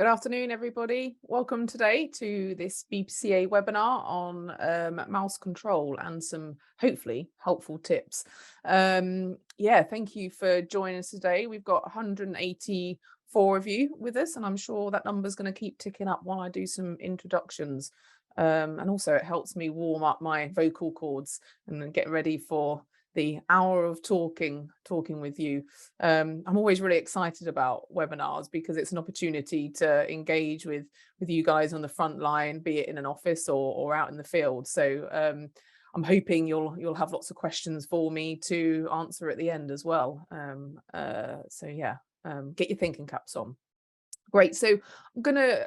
Good afternoon, everybody. Welcome today to this BPCA webinar on mouse control and some hopefully helpful tips. Thank you for joining us today. We've got 184 of you with us, and I'm sure that number is going to keep ticking up while I do some introductions. And also it helps me warm up my vocal cords and then get ready for the hour of talking with you. I'm always really excited about webinars because it's an opportunity to engage with you guys on the front line, be it in an office or out in the field. So I'm hoping you'll have lots of questions for me to answer at the end as well. Get your thinking caps on. Great. So I'm going to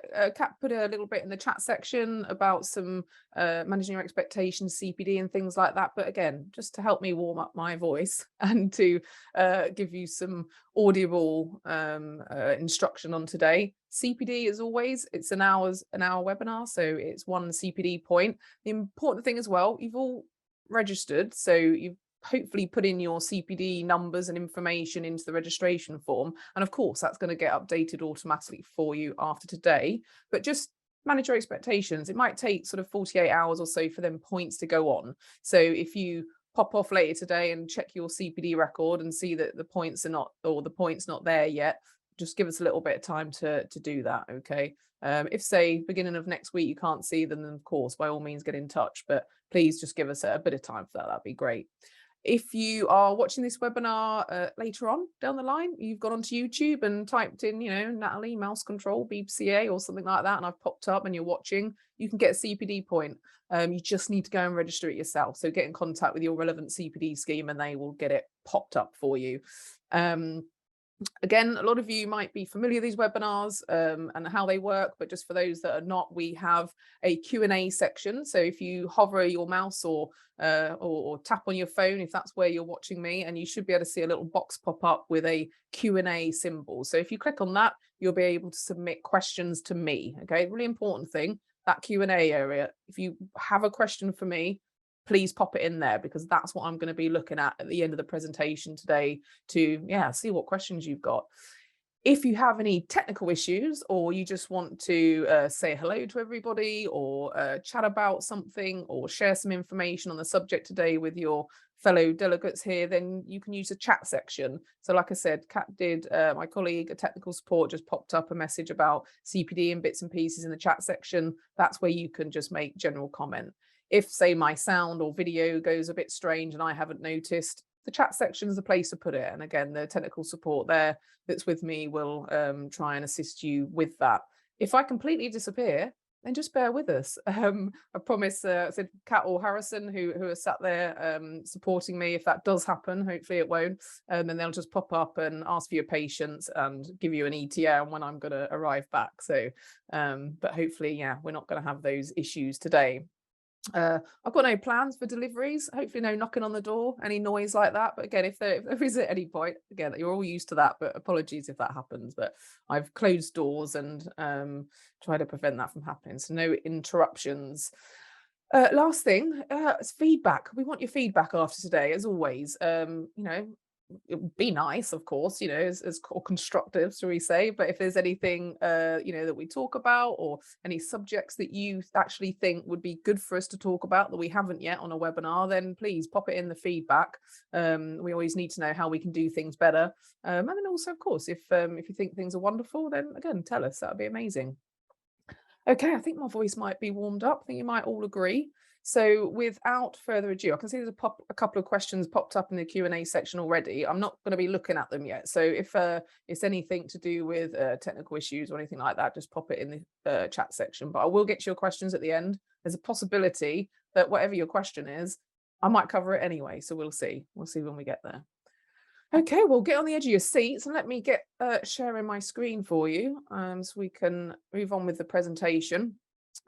put a little bit in the chat section about some managing your expectations, CPD and things like that. But again, just to help me warm up my voice and to give you some audible instruction on today. CPD, as always, it's an hour webinar. So it's one CPD point. The important thing as well, you've all registered. So you've hopefully put in your CPD numbers and information into the registration form. And of course, that's going to get updated automatically for you after today. But just manage your expectations. It might take sort of 48 hours or so for them points to go on. So if you pop off later today and check your CPD record and see that the points not there yet, just give us a little bit of time to do that. Okay. If say beginning of next week you can't see them, then of course by all means get in touch. But please just give us a bit of time for that. That'd be great. If you are watching this webinar later on down the line, you've gone onto YouTube and typed in, Natalie, mouse control, BPCA or something like that, and I've popped up and you're watching, you can get a CPD point. You just need to go and register it yourself. So get in contact with your relevant CPD scheme and they will get it popped up for you. Again, a lot of you might be familiar with these webinars and how they work, but just for those that are not, we have a Q&A section. So if you hover your mouse or tap on your phone, if that's where you're watching me, and you should be able to see a little box pop up with a Q&A symbol. So if you click on that, you'll be able to submit questions to me. Okay, really important thing, that Q&A area. If you have a question for me, please pop it in there because that's what I'm going to be looking at the end of the presentation today to see what questions you've got. If you have any technical issues or you just want to say hello to everybody or chat about something or share some information on the subject today with your fellow delegates here, then you can use the chat section. So like I said, my colleague, a technical support, just popped up a message about CPD and bits and pieces in the chat section. That's where you can just make general comment. If, say, my sound or video goes a bit strange and I haven't noticed, the chat section is the place to put it. And again, the technical support there that's with me will try and assist you with that. If I completely disappear, then just bear with us. I promise, said Kat or Harrison, who are sat there supporting me, if that does happen, hopefully it won't, then they'll just pop up and ask for your patience and give you an ETA on when I'm going to arrive back. So, but hopefully, we're not going to have those issues today. I've got no plans for deliveries, hopefully no knocking on the door, any noise like that. But again, if there is at any point, again, you're all used to that, but apologies if that happens. But I've closed doors and try to prevent that from happening. So no interruptions. Last thing, it's feedback. We want your feedback after today, as always. It would be nice, of course, as constructive, shall we say, but if there's anything that we talk about or any subjects that you actually think would be good for us to talk about that we haven't yet on a webinar, then please pop it in the feedback. We always need to know how we can do things better, and then also, of course, if you think things are wonderful, then again tell us. That would be amazing. Okay, I think my voice might be warmed up. I think you might all agree. So without further ado, I can see there's a couple of questions popped up in the Q&A section already. I'm not going to be looking at them yet. So if it's anything to do with technical issues or anything like that, just pop it in the chat section. But I will get to your questions at the end. There's a possibility that whatever your question is, I might cover it anyway. So we'll see. We'll see when we get there. Okay, well, get on the edge of your seats and let me get sharing my screen for you so we can move on with the presentation.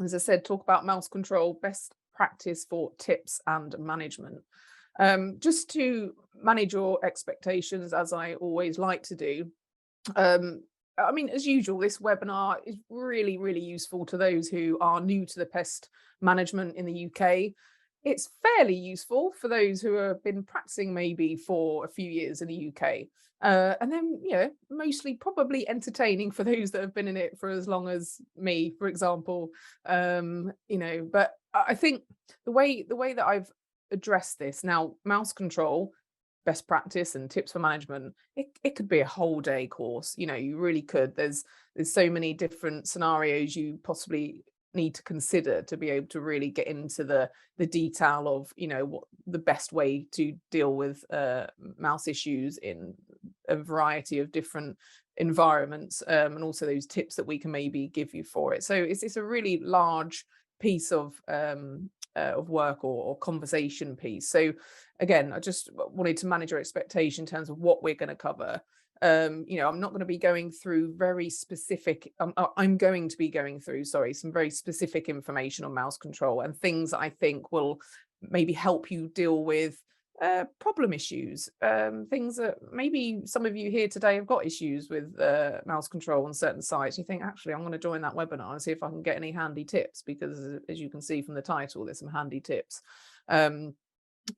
As I said, talk about mouse control, best practice for tips and management. Just to manage your expectations, as I always like to do. As usual, this webinar is really, really useful to those who are new to the pest management in the UK. it's fairly useful for those who have been practicing maybe for a few years in the UK. And then, mostly probably entertaining for those that have been in it for as long as me, for example. But I think the way that I've addressed this now, mouse control, best practice and tips for management, it could be a whole day course. You really could. There's so many different scenarios you possibly need to consider to be able to really get into the detail of what the best way to deal with mouse issues in a variety of different environments, and also those tips that we can maybe give you for it. So it's a really large piece of work or conversation piece. So again, I just wanted to manage your expectation in terms of what we're going to cover. I'm not going to be going through very specific, I'm going to be going through, sorry, some very specific information on mouse control and things that I think will maybe help you deal with problem issues, things that maybe some of you here today have got issues with mouse control on certain sites. You think, actually, I'm going to join that webinar and see if I can get any handy tips, because as you can see from the title, there's some handy tips.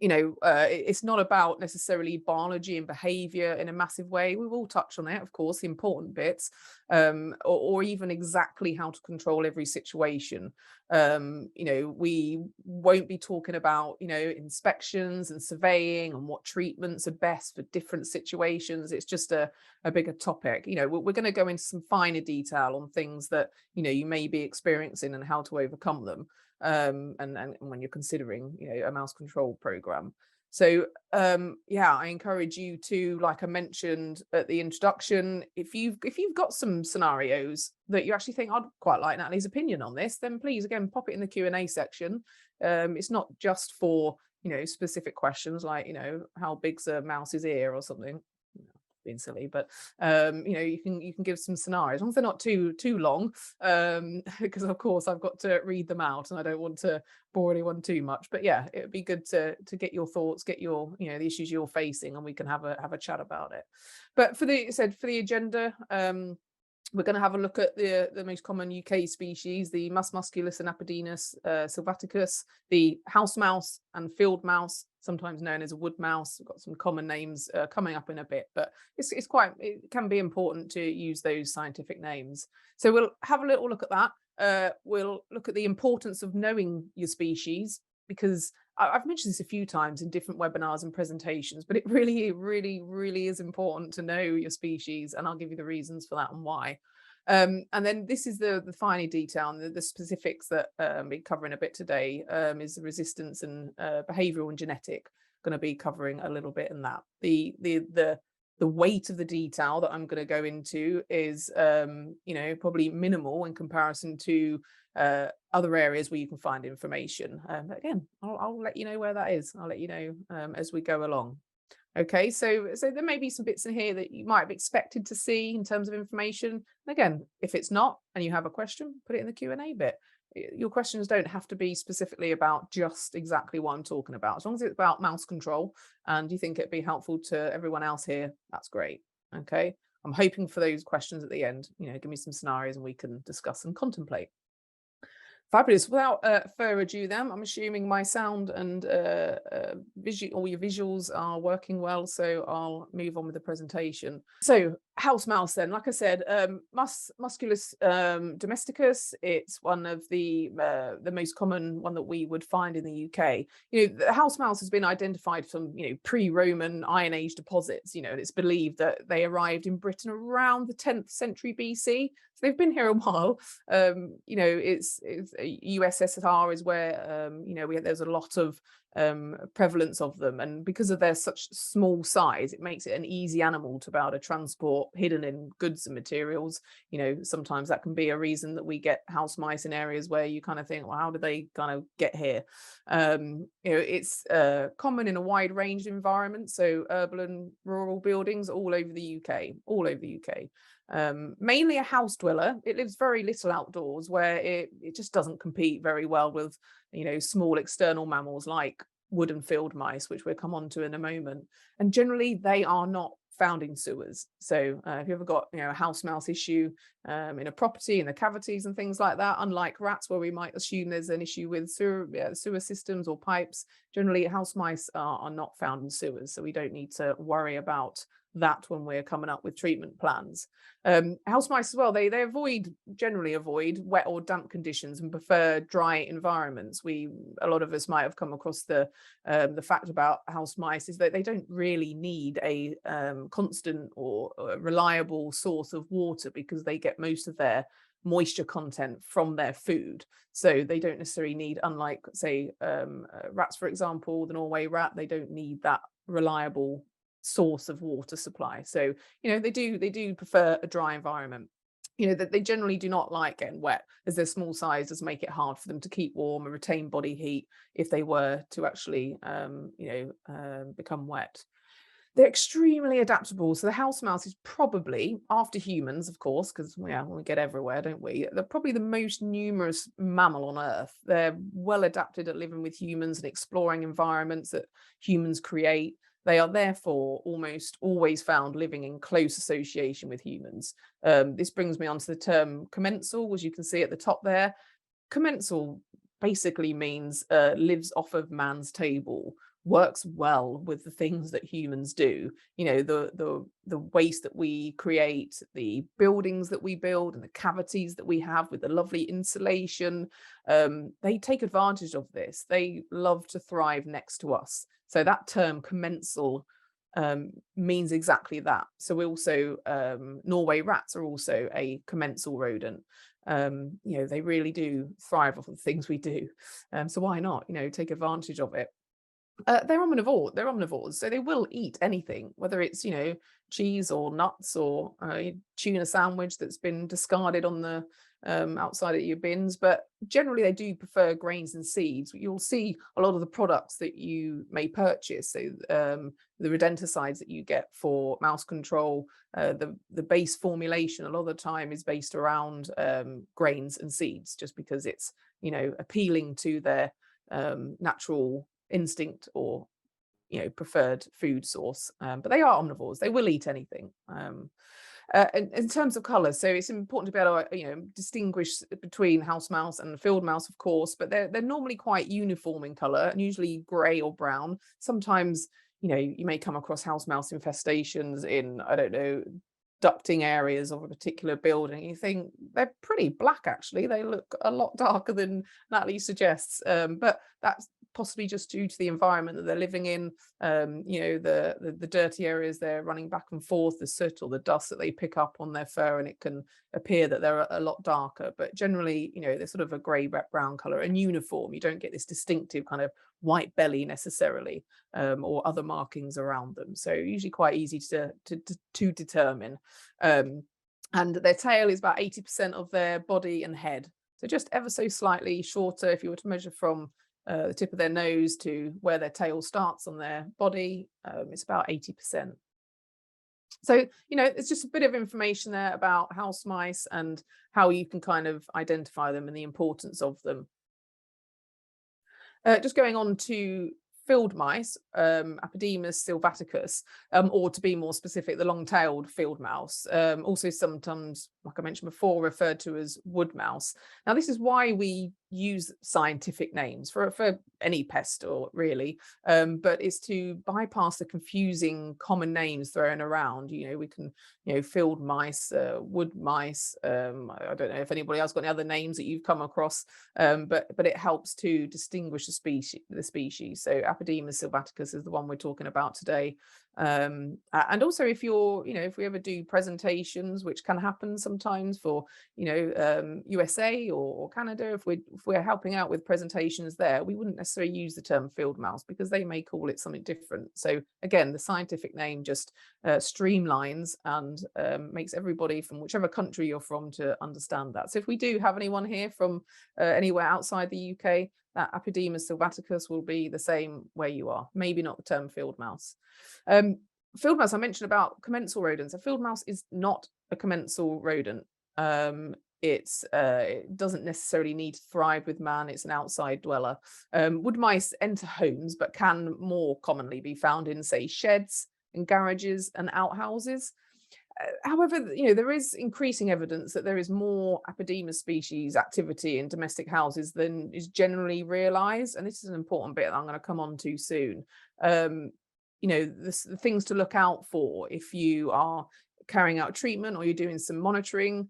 It's not about necessarily biology and behavior in a massive way. We will touch on it, of course, the important bits, or even exactly how to control every situation. We won't be talking about, inspections and surveying and what treatments are best for different situations. It's just a bigger topic. We're going to go into some finer detail on things that, you may be experiencing and how to overcome them. And when you're considering a mouse control program. So I encourage you to, like I mentioned at the introduction, if you've got some scenarios that you actually think, I'd quite like Natalie's opinion on this, then please, again, pop it in the Q&A section. It's not just for specific questions like how big's a mouse's ear or something. Being silly, but you can give some scenarios, as long as they're not too long, because of course I've got to read them out and I don't want to bore anyone too much. But yeah, it would be good to get your thoughts, get your the issues you're facing, and we can have a chat about it. But for the agenda, we're going to have a look at the most common UK species, the Mus musculus and Apodinus sylvaticus, the house mouse and field mouse, sometimes known as a wood mouse. We've got some common names coming up in a bit, but it can be important to use those scientific names. So we'll have a little look at that. We'll look at the importance of knowing your species, because I've mentioned this a few times in different webinars and presentations, but it really, really, really is important to know your species, and I'll give you the reasons for that and why. And then this is the finer detail and the specifics that we're covering a bit today, is the resistance and behavioural and genetic. Going to be covering a little bit in that. The weight of the detail that I'm going to go into is probably minimal in comparison to other areas where you can find information. But again, I'll let you know where that is. I'll let you know as we go along. Okay, so there may be some bits in here that you might have expected to see in terms of information. And again, if it's not and you have a question, put it in the Q&A bit. Your questions don't have to be specifically about just exactly what I'm talking about. As long as it's about mouse control and you think it'd be helpful to everyone else here, that's great. Okay, I'm hoping for those questions at the end. Give me some scenarios and we can discuss and contemplate. Fabulous. Without further ado then, I'm assuming my sound and all your visuals are working well, so I'll move on with the presentation. So house mouse then, like I said, Mus musculus domesticus, it's one of the most common one that we would find in the UK. The house mouse has been identified from pre-Roman Iron Age deposits, and it's believed that they arrived in Britain around the 10th century BC. So they've been here a while. It's USSR is where there's a lot of prevalence of them, and because of their such small size, it makes it an easy animal to be able to transport hidden in goods and materials. Sometimes that can be a reason that we get house mice in areas where you kind of think, well, how did they kind of get here? It's common in a wide range of environments, so urban and rural buildings all over the UK. Mainly a house dweller. It lives very little outdoors, where it just doesn't compete very well with small external mammals like wood and field mice, which we'll come on to in a moment. And generally they are not found in sewers. So if you ever got, a house mouse issue in a property, in the cavities and things like that, unlike rats where we might assume there's an issue with sewer systems or pipes, generally house mice are not found in sewers. So we don't need to worry about that when we're coming up with treatment plans. House mice as well, they generally avoid wet or damp conditions and prefer dry environments. A lot of us might have come across the fact about house mice is that they don't really need a constant or reliable source of water because they get most of their moisture content from their food. So they don't necessarily need, unlike say rats, for example, the Norway rat, they don't need that reliable source of water supply. So, they do prefer a dry environment. That they generally do not like getting wet, as their small size does make it hard for them to keep warm and retain body heat if they were to actually, become wet. They're extremely adaptable. So the house mouse is probably, after humans, of course, because we get everywhere, don't we? They're probably the most numerous mammal on Earth. They're well adapted at living with humans and exploring environments that humans create. They are therefore almost always found living in close association with humans. This brings me on to the term commensal, as you can see at the top there. Commensal basically means lives off of man's table, works well with the things that humans do. The waste that we create, the buildings that we build, and the cavities that we have with the lovely insulation. They take advantage of this. They love to thrive next to us. So that term commensal means exactly that. So we also Norway rats are also a commensal rodent. They really do thrive off of the things we do. So why not, take advantage of it? They're omnivore. They're omnivores, so they will eat anything, whether it's cheese or nuts or tuna sandwich that's been discarded on the outside of your bins. But generally, they do prefer grains and seeds. You'll see a lot of the products that you may purchase. So the rodenticides that you get for mouse control, the base formulation a lot of the time is based around grains and seeds, just because it's appealing to their natural instinct or preferred food source. But they are omnivores. They will eat anything. In terms of color, so it's important to be able to distinguish between house mouse and field mouse, of course, but they're normally quite uniform in color and usually gray or brown. Sometimes you may come across house mouse infestations in, I don't know, ducting areas of a particular building. You think they're pretty black, actually. They look a lot darker than Natalie suggests, but that's possibly just due to the environment that they're living in. The dirty areas they're running back and forth, the soot or the dust that they pick up on their fur, and it can appear that they're a lot darker. But generally, they're sort of a grey brown color and uniform. You don't get this distinctive kind of white belly necessarily, or other markings around them. So usually quite easy to determine. And their tail is about 80% of their body and head. So just ever so slightly shorter. If you were to measure from the tip of their nose to where their tail starts on their body, it's about 80%. So, it's just a bit of information there about house mice and how you can kind of identify them and the importance of them. Just going on to field mice, Apodemus sylvaticus, or to be more specific, the long-tailed field mouse, also sometimes, like I mentioned before, referred to as wood mouse. Now, this is why we use scientific names for any pest, or really, but it's to bypass the confusing common names thrown around. We can, field mice, wood mice. I don't know if anybody else got any other names that you've come across, but it helps to distinguish the species. So Apodemus sylvaticus is the one we're talking about today. And also, if we ever do presentations, which can happen sometimes for USA or Canada, if we're helping out with presentations there, we wouldn't necessarily use the term field mouse because they may call it something different. So again, the scientific name just streamlines and makes everybody from whichever country you're from to understand that. So if we do have anyone here from anywhere outside the UK, that Apodemus sylvaticus will be the same where you are. Maybe not the term field mouse. Field mouse, I mentioned about commensal rodents. A field mouse is not a commensal rodent. It doesn't necessarily need to thrive with man. It's an outside dweller. Wood mice enter homes, but can more commonly be found in, say, sheds, in garages and outhouses. However, there is increasing evidence that there is more Apodemus species activity in domestic houses than is generally realised, and this is an important bit that I'm going to come on to soon. The things to look out for if you are carrying out treatment or you're doing some monitoring.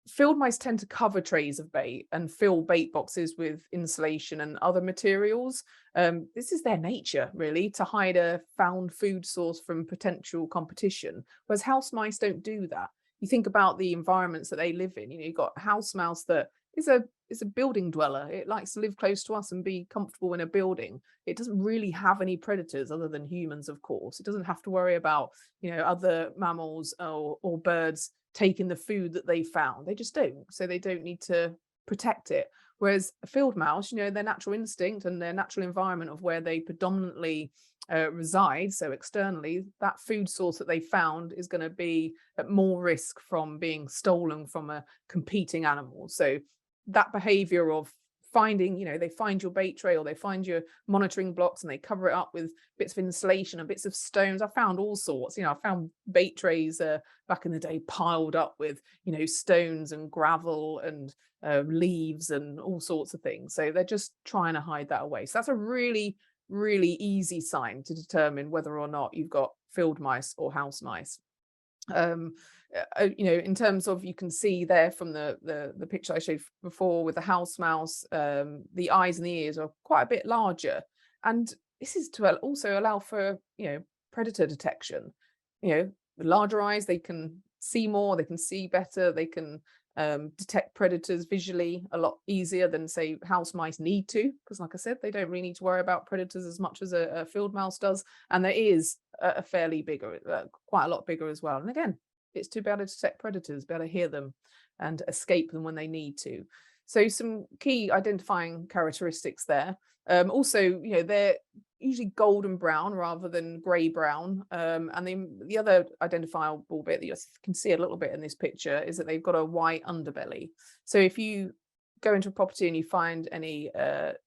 Field mice tend to cover trays of bait and fill bait boxes with insulation and other materials. This is their nature, really, to hide a found food source from potential competition, whereas house mice don't do that. You think about the environments that they live in. You've got house mouse that is a building dweller. It likes to live close to us and be comfortable in a building. It doesn't really have any predators other than humans, of course. It doesn't have to worry about other mammals or birds taking the food that they found. They just don't. So they don't need to protect it. Whereas a field mouse, their natural instinct and their natural environment of where they predominantly reside, so externally, that food source that they found is going to be at more risk from being stolen from a competing animal. So that behavior of finding, they find your bait tray or they find your monitoring blocks and they cover it up with bits of insulation and bits of stones. I found all sorts. I found bait trays back in the day piled up with, stones and gravel and leaves and all sorts of things. So they're just trying to hide that away. So that's a really, really easy sign to determine whether or not you've got field mice or house mice. In terms of, you can see there from the picture I showed before with the house mouse, the eyes and the ears are quite a bit larger, and this is to also allow for predator detection. The larger eyes, they can see more, they can see better, they can detect predators visually a lot easier than, say, house mice need to, because like I said, they don't really need to worry about predators as much as a field mouse does, and their ears are fairly bigger, quite a lot bigger as well. And again, it's to be able to detect predators, be able to hear them and escape them when they need to. So some key identifying characteristics there. Also, they're usually golden brown rather than grey brown. And then the other identifiable bit that you can see a little bit in this picture is that they've got a white underbelly. So if you go into a property and you find any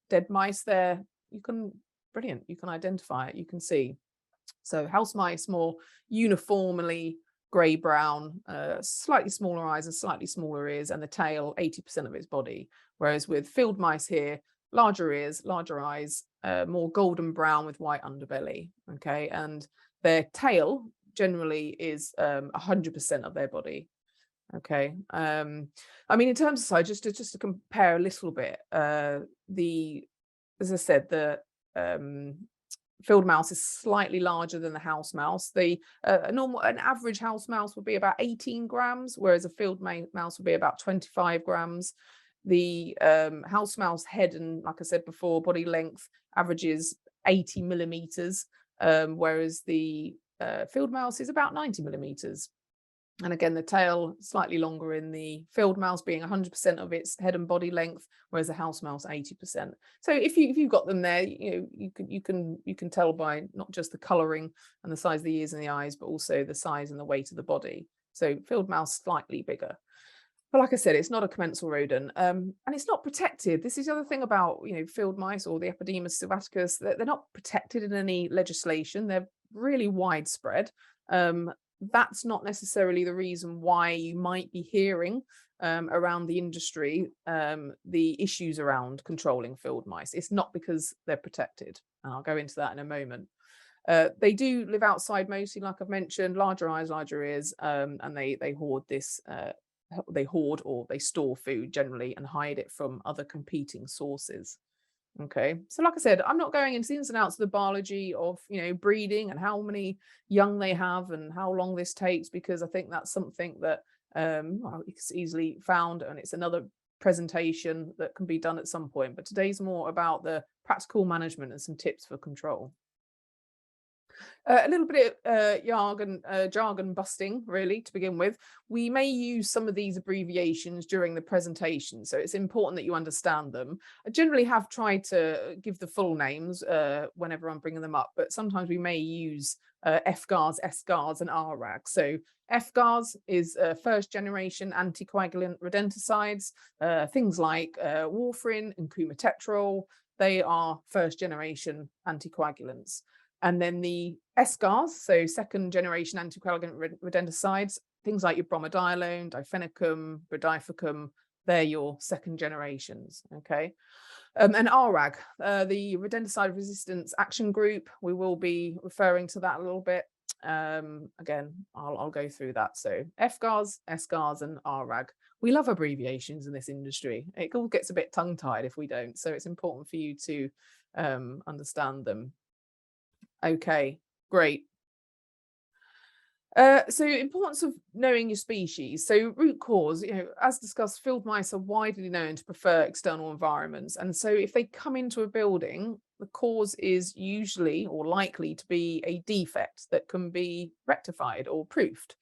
dead mice there, you can identify it, you can see. So house mice more uniformly grey brown, slightly smaller eyes and slightly smaller ears, and the tail 80% of its body. Whereas with field mice here, larger ears, larger eyes, more golden brown with white underbelly. Okay, and their tail generally is 100% of their body. Okay, in terms of size, just to compare a little bit, as I said, the field mouse is slightly larger than the house mouse. An average house mouse would be about 18 grams, whereas a field mouse would be about 25 grams. The house mouse head and, like I said before, body length averages 80 millimeters, whereas the field mouse is about 90 millimeters. And again, the tail slightly longer in the field mouse, being 100% of its head and body length, whereas the house mouse 80%. So if you've got them there, you can tell by not just the colouring and the size of the ears and the eyes, but also the size and the weight of the body. So field mouse slightly bigger. But like I said, it's not a commensal rodent, and it's not protected. This is the other thing about field mice or the Apodemus sylvaticus. They're not protected in any legislation. They're really widespread. That's not necessarily the reason why you might be hearing around the industry the issues around controlling field mice. It's not because they're protected, and I'll go into that in a moment. They do live outside mostly, like I've mentioned, larger eyes, larger ears, and they hoard this. They hoard or they store food generally and hide it from other competing sources. Okay, so like I said, I'm not going into the ins and outs of the biology of breeding and how many young they have and how long this takes, because I think that's something that it's easily found, and it's another presentation that can be done at some point. But today's more about the practical management and some tips for control. A little bit of jargon busting, really, to begin with. We may use some of these abbreviations during the presentation, so it's important that you understand them. I generally have tried to give the full names whenever I'm bringing them up, but sometimes we may use FGARs, SGARs, and RRAGs. So FGARs is first generation anticoagulant rodenticides, things like warfarin and coumatetrol. They are first generation anticoagulants. And then the SGARs, so second generation anticoagulant rodenticides, things like your bromadiolone, difenicum, brodifacoum, they're your second generations, okay? And RAG, the rodenticide resistance action group, we will be referring to that a little bit. Again, I'll go through that. So FGARs, SGARs, and RAG. We love abbreviations in this industry. It all gets a bit tongue-tied if we don't. So it's important for you to understand them. Okay, great. So importance of knowing your species. So root cause, as discussed, field mice are widely known to prefer external environments. And so if they come into a building, the cause is usually or likely to be a defect that can be rectified or proofed.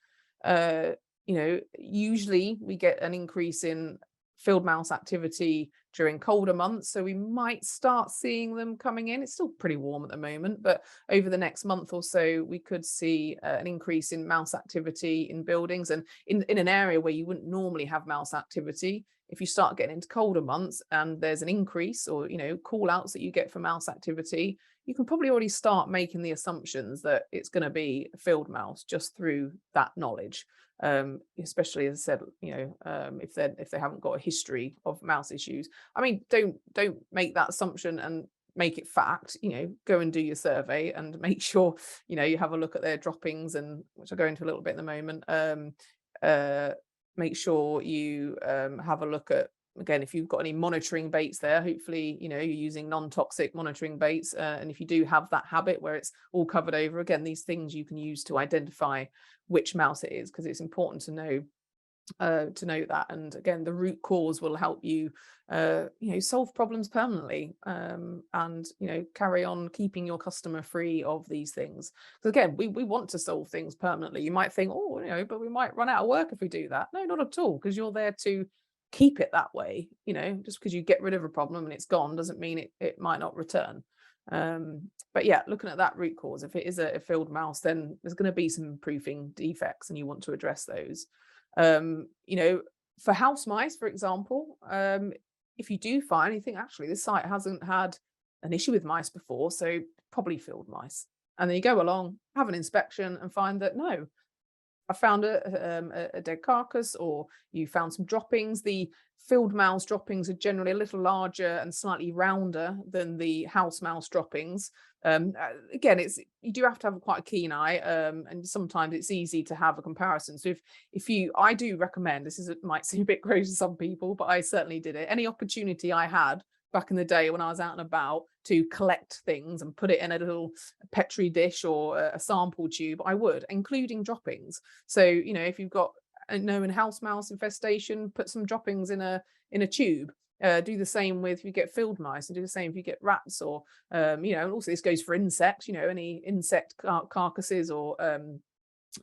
Usually we get an increase in field mouse activity during colder months, so we might start seeing them coming in. It's still pretty warm at the moment, but over the next month or so, we could see an increase in mouse activity in buildings, and in an area where you wouldn't normally have mouse activity. If you start getting into colder months and there's an increase or call outs that you get for mouse activity, you can probably already start making the assumptions that it's going to be a field mouse just through that knowledge. Especially, as I said, if they haven't got a history of mouse issues. I mean, don't make that assumption and make it fact. Go and do your survey and make sure you have a look at their droppings, and which I'll go into a little bit in the moment. Make sure you have a look at, again, if you've got any monitoring baits there, hopefully, you're using non-toxic monitoring baits. And if you do have that habit where it's all covered over, again, these things you can use to identify which mouse it is, because it's important to know that. And again, the root cause will help you, solve problems permanently, and, carry on keeping your customer free of these things. Because again, we want to solve things permanently. You might think, but we might run out of work if we do that. No, not at all, because you're there to keep it that way. Just because you get rid of a problem and it's gone doesn't mean it might not return. But yeah, looking at that root cause, if it is a field mouse, then there's going to be some proofing defects and you want to address those. For house mice, for example, if you do find, you think, actually, this site hasn't had an issue with mice before, so probably field mice. And then you go along, have an inspection and find that, no, I found a dead carcass, or you found some droppings. The field mouse droppings are generally a little larger and slightly rounder than the house mouse droppings. Again, you do have to have quite a keen eye, and sometimes it's easy to have a comparison. So I do recommend, might seem a bit gross to some people, but I certainly did it. Any opportunity I had back in the day when I was out and about to collect things and put it in a little Petri dish or a sample tube, I would, including droppings. So, if you've got a house mouse infestation, put some droppings in a tube. Do the same with if you get field mice, and do the same if you get rats, or also this goes for insects. Any insect carcasses or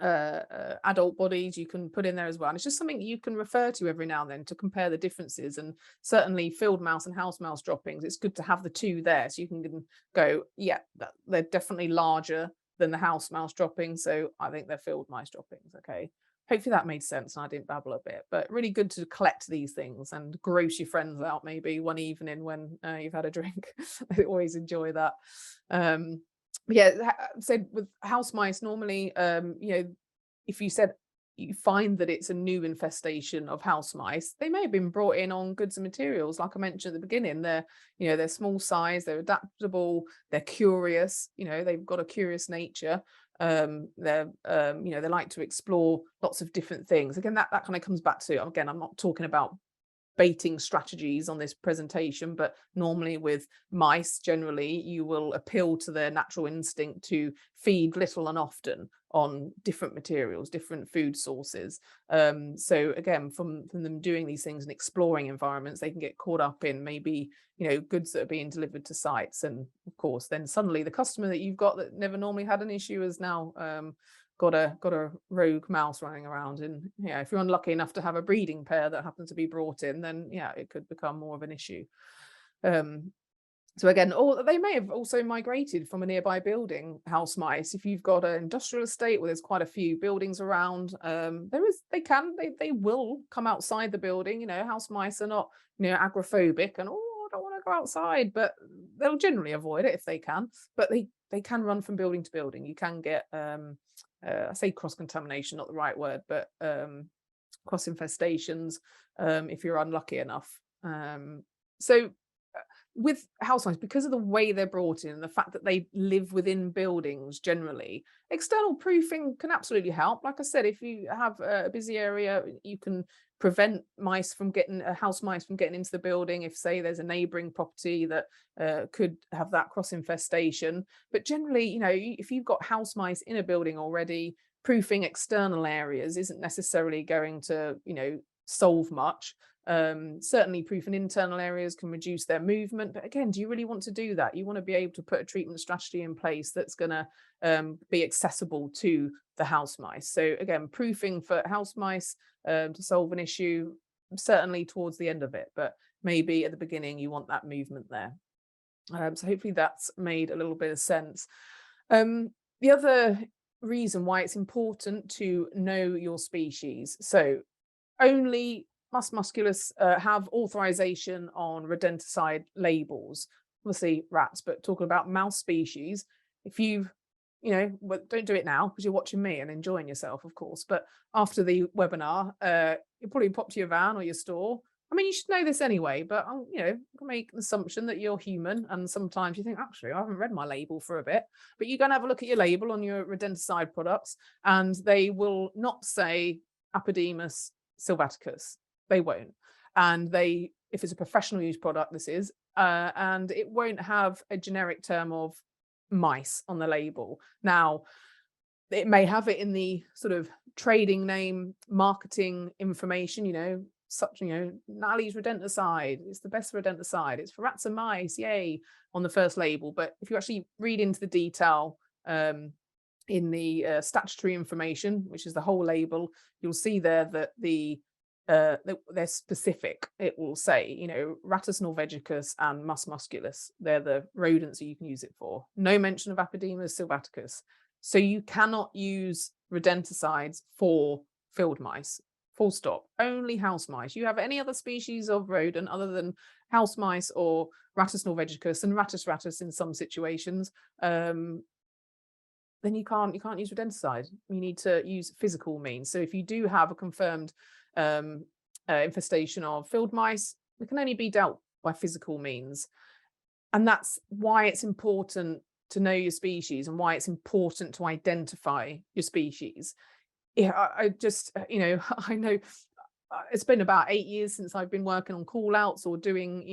adult bodies you can put in there as well. And it's just something you can refer to every now and then to compare the differences. And certainly field mouse and house mouse droppings, it's good to have the two there, so you can go, yeah, they're definitely larger than the house mouse droppings, so I think they're field mice droppings. Okay, hopefully that made sense and I didn't babble a bit, but really good to collect these things and gross your friends out maybe one evening when you've had a drink. I always enjoy that. Said with house mice, normally, if you find that it's a new infestation of house mice, they may have been brought in on goods and materials. Like I mentioned at the beginning, they're small size, they're adaptable, they're curious, they've got a curious nature. They like to explore lots of different things. Again, that kind of comes back to, again, I'm not talking about baiting strategies on this presentation, but normally with mice, generally you will appeal to their natural instinct to feed little and often on different materials, different food sources. So again, from them doing these things and exploring environments, they can get caught up in maybe goods that are being delivered to sites, and of course then suddenly the customer that you've got that never normally had an issue has now got a rogue mouse running around. And if you're unlucky enough to have a breeding pair that happens to be brought in, then it could become more of an issue. So again, or they may have also migrated from a nearby building, house mice. If you've got an industrial estate where there's quite a few buildings around, they will come outside the building. House mice are not agoraphobic and I don't want to go outside, but they'll generally avoid it if they can. But they they can run from building to building. You can get, I say cross-contamination, not the right word, but cross infestations if you're unlucky enough. So with house mice, because of the way they're brought in, the fact that they live within buildings generally, external proofing can absolutely help. Like I said, if you have a busy area, you can prevent mice from getting house mice from getting into the building. If, say, there's a neighboring property that could have that cross infestation. But generally, if you've got house mice in a building already, proofing external areas isn't necessarily going to, solve much. Certainly proofing internal areas can reduce their movement, but again, do you really want to do that? You want to be able to put a treatment strategy in place that's going to be accessible to the house mice. So again, proofing for house mice to solve an issue, certainly towards the end of it, but maybe at the beginning you want that movement there. So hopefully that's made a little bit of sense. The other reason why it's important to know your species, so only mus musculus have authorization on rodenticide labels. Obviously rats, but talking about mouse species, if you've, well, don't do it now because you're watching me and enjoying yourself, of course. But after the webinar, you probably pop to your van or your store. I mean, you should know this anyway, but make an assumption that you're human, and sometimes you think, actually, I haven't read my label for a bit. But you're going to have a look at your label on your rodenticide products, and they will not say Apodemus sylvaticus. They won't. And if it's a professional use product, this is, and it won't have a generic term of mice on the label. Now, it may have it in the sort of trading name, marketing information, such, Natalie's rodenticide, it's the best rodenticide, it's for rats and mice, yay, on the first label. But if you actually read into the detail, in the statutory information, which is the whole label, you'll see there that they're specific. It will say, Rattus norvegicus and mus musculus. They're the rodents that you can use it for. No mention of Apodemus sylvaticus. So you cannot use rodenticides for field mice. Full stop. Only house mice. You have any other species of rodent other than house mice or Rattus norvegicus and Rattus rattus in some situations, then you can't use rodenticide. You need to use physical means. So if you do have a confirmed infestation of field mice, it can only be dealt by physical means. And that's why it's important to know your species and why it's important to identify your species. Yeah, I just, I know it's been about 8 years since I've been working on call outs or doing,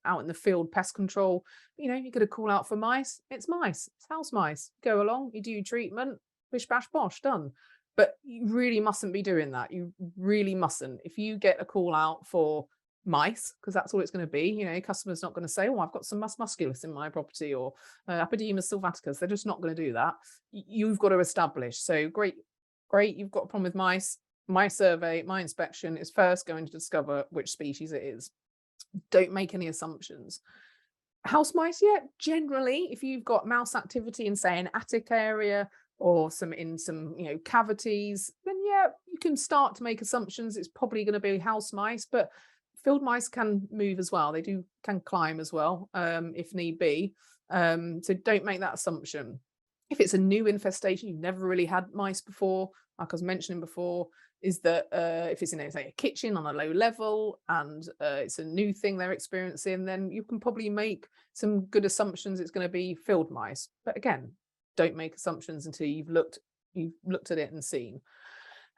out in the field pest control. You get a call out for mice. It's house mice. Go along, you do your treatment, bish, bash, bosh, done. But you really mustn't be doing that. You really mustn't. If you get a call out for mice, because that's all it's going to be, customer's not going to say, oh, I've got some mus musculus in my property or Apodemus sylvaticus. They're just not going to do that. You've got to establish. So great, you've got a problem with mice. My survey, my inspection is first going to discover which species it is. Don't make any assumptions. House mice, yeah, generally, if you've got mouse activity in, say, an attic area or some cavities, then yeah, you can start to make assumptions. It's probably going to be house mice, but field mice can move as well. They can climb as well, if need be. So don't make that assumption. If it's a new infestation, you've never really had mice before, like I was mentioning before, is that if it's in, say, a kitchen on a low level and it's a new thing they're experiencing, then you can probably make some good assumptions it's going to be field mice. But again, don't make assumptions until you've looked at it and seen.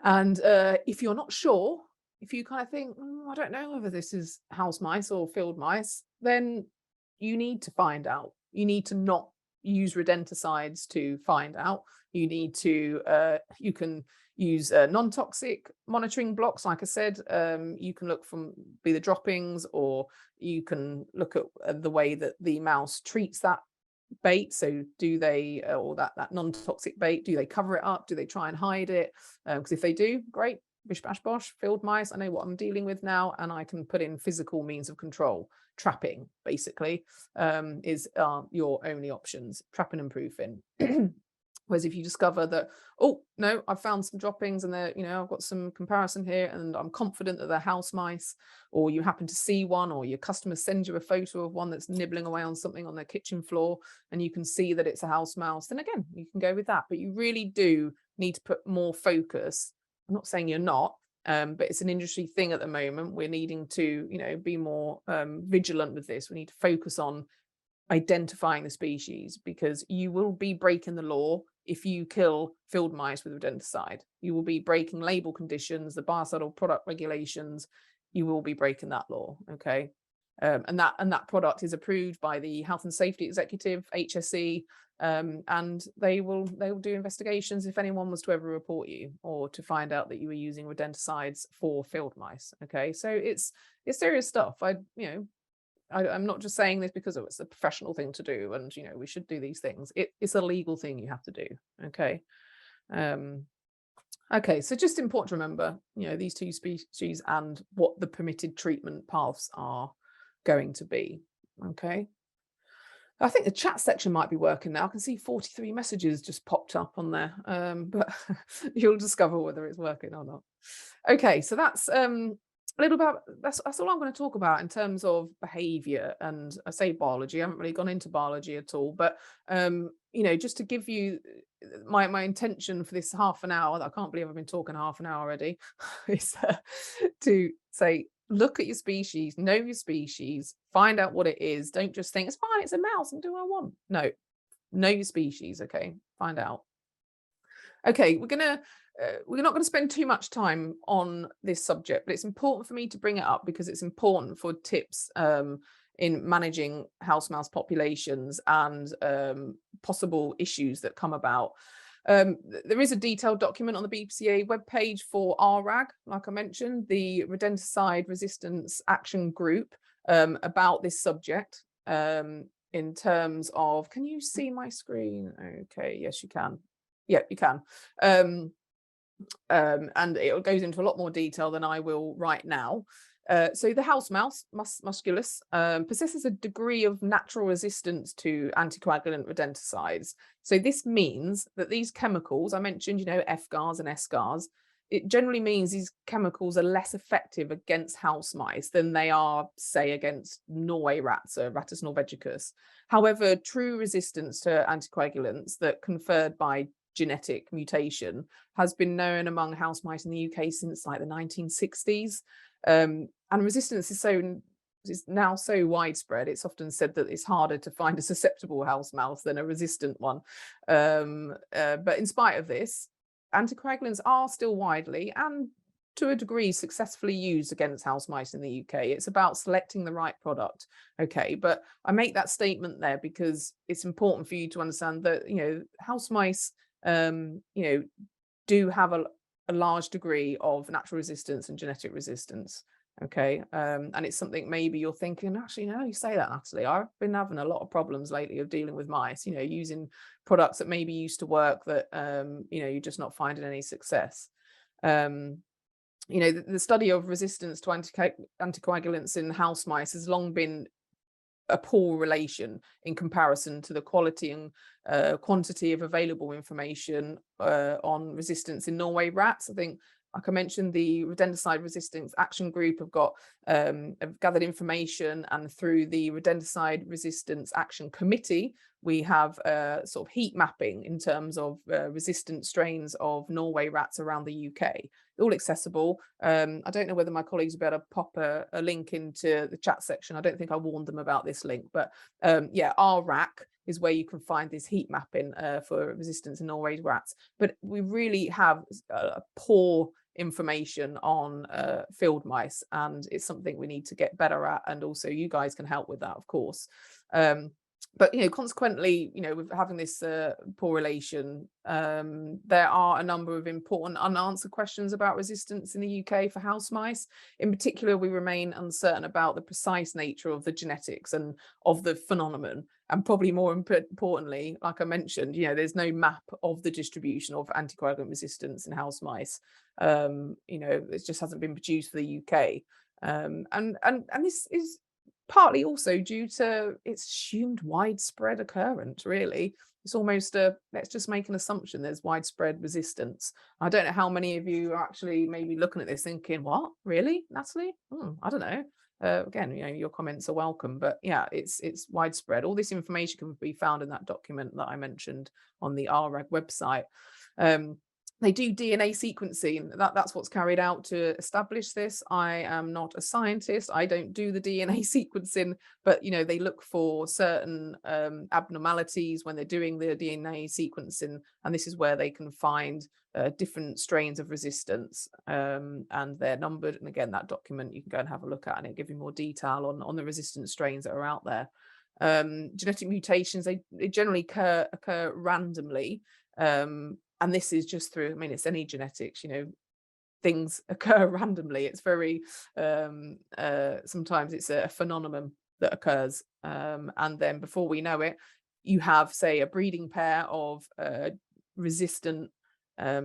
And if you're not sure, if you kind of think, I don't know whether this is house mice or field mice, then you need to find out. You need to not use rodenticides to find out. You need to, you can use non-toxic monitoring blocks. Like I said, you can look from the droppings, or you can look at the way that the mouse treats that bait. So do they, or that non-toxic bait, do they cover it up? Do they try and hide it? Because if they do, great, bish bash bosh, field mice, I know what I'm dealing with now, and I can put in physical means of control. Trapping, basically, is your only options, trapping and proofing. Whereas if you discover that, oh no, I've found some droppings and they're, I've got some comparison here and I'm confident that they're house mice, or you happen to see one, or your customer sends you a photo of one that's nibbling away on something on their kitchen floor and you can see that it's a house mouse, then again, you can go with that. But you really do need to put more focus. I'm not saying you're not, but it's an industry thing at the moment. We're needing to, be more vigilant with this. We need to focus on identifying the species, because you will be breaking the law if you kill field mice with rodenticide. You will be breaking label conditions, the biocidal product regulations. You will be breaking that law. Okay. And that product is approved by the Health and Safety Executive, HSE, and they will do investigations if anyone was to ever report you or to find out that you were using rodenticides for field mice. Okay, so it's serious stuff. I'm not just saying this because it's a professional thing to do and we should do these things. It's a legal thing you have to do. Okay. Okay, so just important to remember, these two species and what the permitted treatment paths are going to be. Okay. I think the chat section might be working now. I can see 43 messages just popped up on there, but you'll discover whether it's working or not. Okay, so that's a little about that's all I'm going to talk about in terms of behavior. And I say biology, I haven't really gone into biology at all, but just to give you my intention for this half an hour, I can't believe I've been talking half an hour already, is to say, look at your species, know your species, find out what it is. Don't just think it's fine, it's a mouse and do what I want. No, know your species. Okay, find out. Okay, we're not going to spend too much time on this subject, but it's important for me to bring it up because it's important for tips in managing house mouse populations and possible issues that come about. There is a detailed document on the BPCA webpage for RRAG, like I mentioned, the Rodenticide Resistance Action Group, about this subject, in terms of, can you see my screen? Okay, yes, you can. Yeah, you can. And it goes into a lot more detail than I will right now. So the house mouse, musculus, possesses a degree of natural resistance to anticoagulant rodenticides. So this means that these chemicals, I mentioned, FGARs and SGARs, it generally means these chemicals are less effective against house mice than they are, say, against Norway rats, or Rattus norvegicus. However, true resistance to anticoagulants that conferred by genetic mutation has been known among house mice in the UK since like the 1960s. And resistance is now so widespread, it's often said that it's harder to find a susceptible house mouse than a resistant one. But in spite of this, anticoagulants are still widely and to a degree successfully used against house mice in the UK. It's about selecting the right product. Okay, but I make that statement there because it's important for you to understand that, house mice, do have a large degree of natural resistance and genetic resistance. Okay, and it's something maybe you're thinking, actually, now you say that, Natalie, I've been having a lot of problems lately of dealing with mice, using products that maybe used to work that, you're just not finding any success. The study of resistance to anticoagulants in house mice has long been a poor relation in comparison to the quality and quantity of available information on resistance in Norway rats. I think, like I mentioned, the Rodenticide Resistance Action Group have gathered information, and through the Rodenticide Resistance Action Committee, we have sort of heat mapping in terms of resistant strains of Norway rats around the UK. All accessible. I don't know whether my colleagues will be able to pop a link into the chat section. I don't think I warned them about this link, but yeah, RRAC is where you can find this heat mapping for resistance in Norway rats. But we really have poor information on field mice, and it's something we need to get better at, and also you guys can help with that, of course. But consequently, with having this poor relation, there are a number of important unanswered questions about resistance in the UK for house mice. In particular, we remain uncertain about the precise nature of the genetics and of the phenomenon. And probably more importantly, like I mentioned, there's no map of the distribution of anticoagulant resistance in house mice. It just hasn't been produced for the UK. And this is partly also due to its assumed widespread occurrence, really. It's almost a, let's just make an assumption there's widespread resistance. I don't know how many of you are actually maybe looking at this thinking, what, really, Natalie? I don't know. Again, your comments are welcome, but yeah, it's widespread. All this information can be found in that document that I mentioned on the RAG website. They do DNA sequencing. That's what's carried out to establish this. I am not a scientist. I don't do the DNA sequencing, but they look for certain abnormalities when they're doing the DNA sequencing, and this is where they can find different strains of resistance, and they're numbered. And again, that document you can go and have a look at, and it'll give you more detail on the resistant strains that are out there. Genetic mutations, they generally occur randomly. And this is just through, I mean, it's any genetics, things occur randomly. It's very, sometimes it's a phenomenon that occurs. And then before we know it, you have, say, a breeding pair of resistant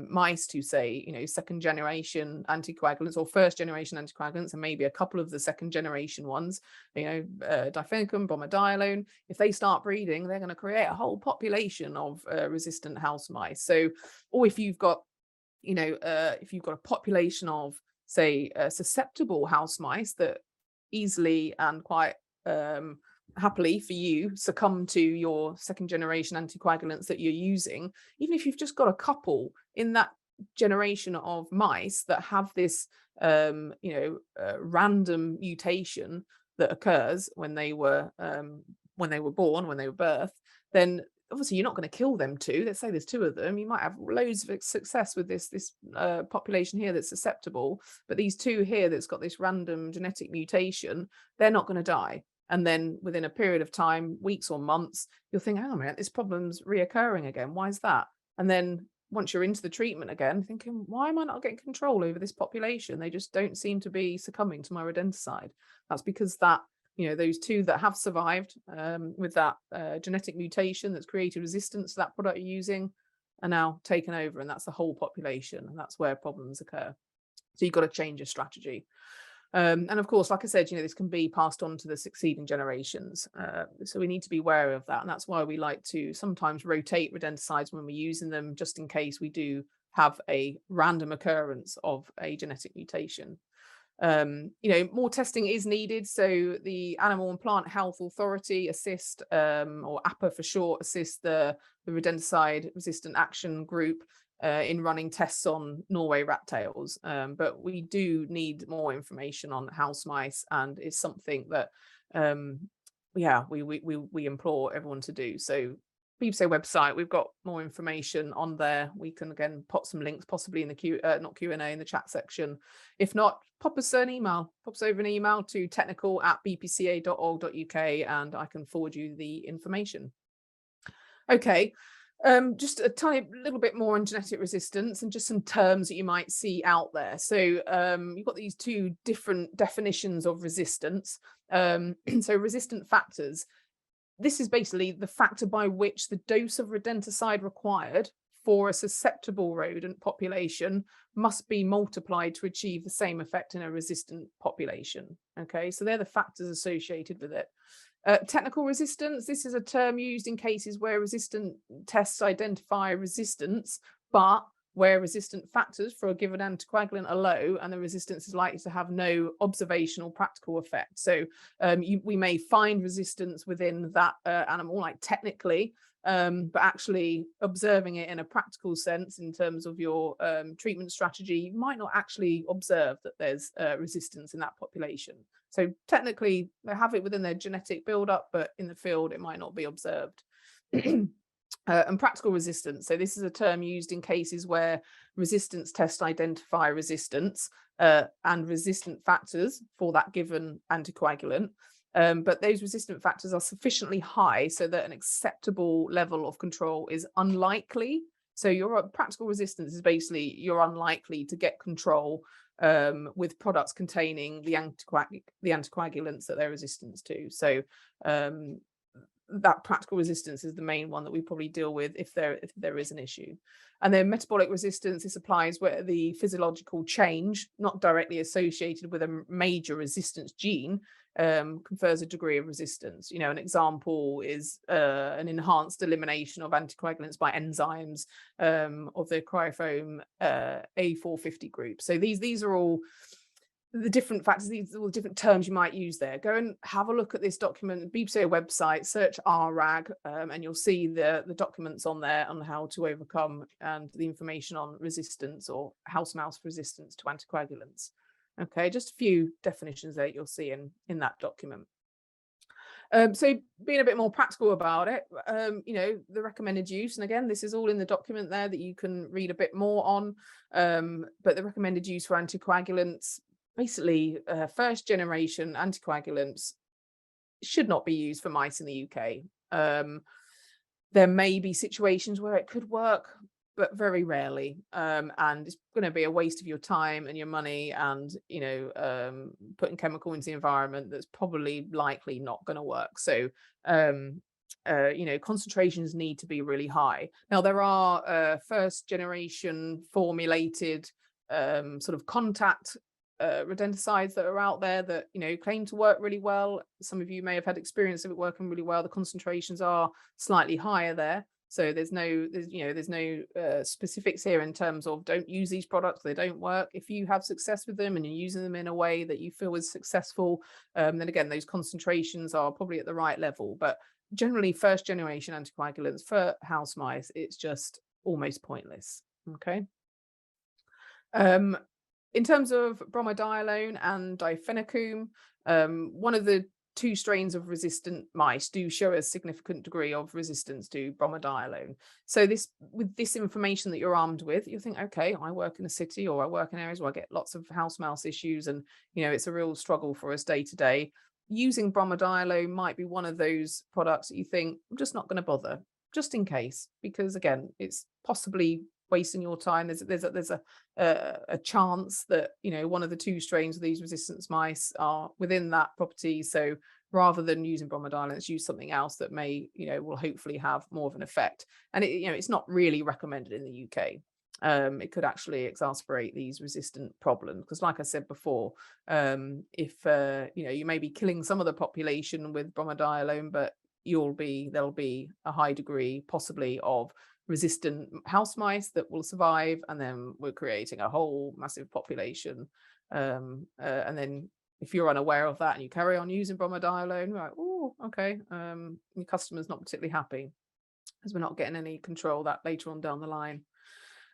mice to, say, second generation anticoagulants or first generation anticoagulants, and maybe a couple of the second generation ones, difenicum, bromadiolone. If they start breeding, they're going to create a whole population of resistant house mice. So, or if you've got a population of, say, susceptible house mice that easily and quite happily for you succumb to your second generation anticoagulants that you're using, even if you've just got a couple in that generation of mice that have this random mutation that occurs when they were born, when they were birthed, then obviously you're not going to kill them too. Let's say there's two of them, you might have loads of success with this population here that's susceptible, but these two here that's got this random genetic mutation, they're not going to die. And then within a period of time, weeks or months, you'll think, hang on a minute, this problem's reoccurring again. Why is that? And then once you're into the treatment again, thinking, why am I not getting control over this population? They just don't seem to be succumbing to my rodenticide. That's because that, those two that have survived with that genetic mutation that's created resistance to that product you're using are now taken over, and that's the whole population, and that's where problems occur. So you've got to change your strategy. And of course, like I said, this can be passed on to the succeeding generations. So we need to be aware of that. And that's why we like to sometimes rotate rodenticides when we're using them, just in case we do have a random occurrence of a genetic mutation. More testing is needed. So the Animal and Plant Health Authority assist, or APA for short, assist the rodenticide resistant action group in running tests on Norway rat tails, but we do need more information on house mice, and it's something that we implore everyone to do. So BPCA website, we've got more information on there. We can again pop some links possibly in the not Q&A, in the chat section. If not, pop us over an email to technical@bpca.org.uk and I can forward you the information. Okay. Just a tiny little bit more on genetic resistance and just some terms that you might see out there. So you've got these two different definitions of resistance. So resistant factors. This is basically the factor by which the dose of rodenticide required for a susceptible rodent population must be multiplied to achieve the same effect in a resistant population. Okay, so they're the factors associated with it. Technical resistance, this is a term used in cases where resistant tests identify resistance, but where resistant factors for a given anticoagulant are low and the resistance is likely to have no observational practical effect. So we may find resistance within that animal, like technically, but actually observing it in a practical sense in terms of your treatment strategy, you might not actually observe that there's resistance in that population. So technically they have it within their genetic buildup, but in the field it might not be observed. And practical resistance. So this is a term used in cases where resistance tests identify resistance and resistant factors for that given anticoagulant. But those resistant factors are sufficiently high so that an acceptable level of control is unlikely. So your practical resistance is basically you're unlikely to get control with products containing the anticoagulants that they're resistant to. So that practical resistance is the main one that we probably deal with if there is an issue. And then metabolic resistance, this applies where the physiological change, not directly associated with a major resistance gene, confers a degree of resistance. You know, an example is an enhanced elimination of anticoagulants by enzymes of the cryofoam A450 group. So these are all the different factors, these are all different terms you might use there. Go and have a look at this document, BPCA website, search RAG, and you'll see the documents on there on how to overcome and the information on resistance or house mouse resistance to anticoagulants. Okay, just a few definitions there you'll see in that document. So being a bit more practical about it, you know, the recommended use, and again, this is all in the document there that you can read a bit more on, but the recommended use for anticoagulants, basically first generation anticoagulants should not be used for mice in the UK. There may be situations where it could work, but very rarely. And it's going to be a waste of your time and your money, and, you know, putting chemical into the environment that's probably likely not going to work. So, you know, concentrations need to be really high. Now, there are first generation formulated sort of contact rodenticides that are out there that, you know, claim to work really well. Some of you may have had experience of it working really well. The concentrations are slightly higher there. So there's no specifics here in terms of don't use these products, they don't work. If you have success with them and you're using them in a way that you feel is successful, then again, those concentrations are probably at the right level. But generally, first generation anticoagulants for house mice, it's just almost pointless. Okay. In terms of bromadiolone and difenicum, one of the two strains of resistant mice do show a significant degree of resistance to bromadiolone. So with this information that you're armed with, you think, okay, I work in a city or I work in areas where I get lots of house mouse issues, and, you know, it's a real struggle for us day to day. Using bromadiolone might be one of those products that you think, I'm just not going to bother, just in case, because again, it's possibly wasting your time. There's a chance that, you know, one of the two strains of these resistance mice are within that property. So rather than using bromadiolone, let's use something else that may, you know, will hopefully have more of an effect. And it, you know, it's not really recommended in the UK. It could actually exacerbate these resistant problems because, like I said before, if you know, you may be killing some of the population with bromadiolone, but there'll be a high degree possibly of resistant house mice that will survive, and then we're creating a whole massive population. And then if you're unaware of that and you carry on using bromadiolone, right, oh, okay, your customer's not particularly happy because we're not getting any control of that later on down the line.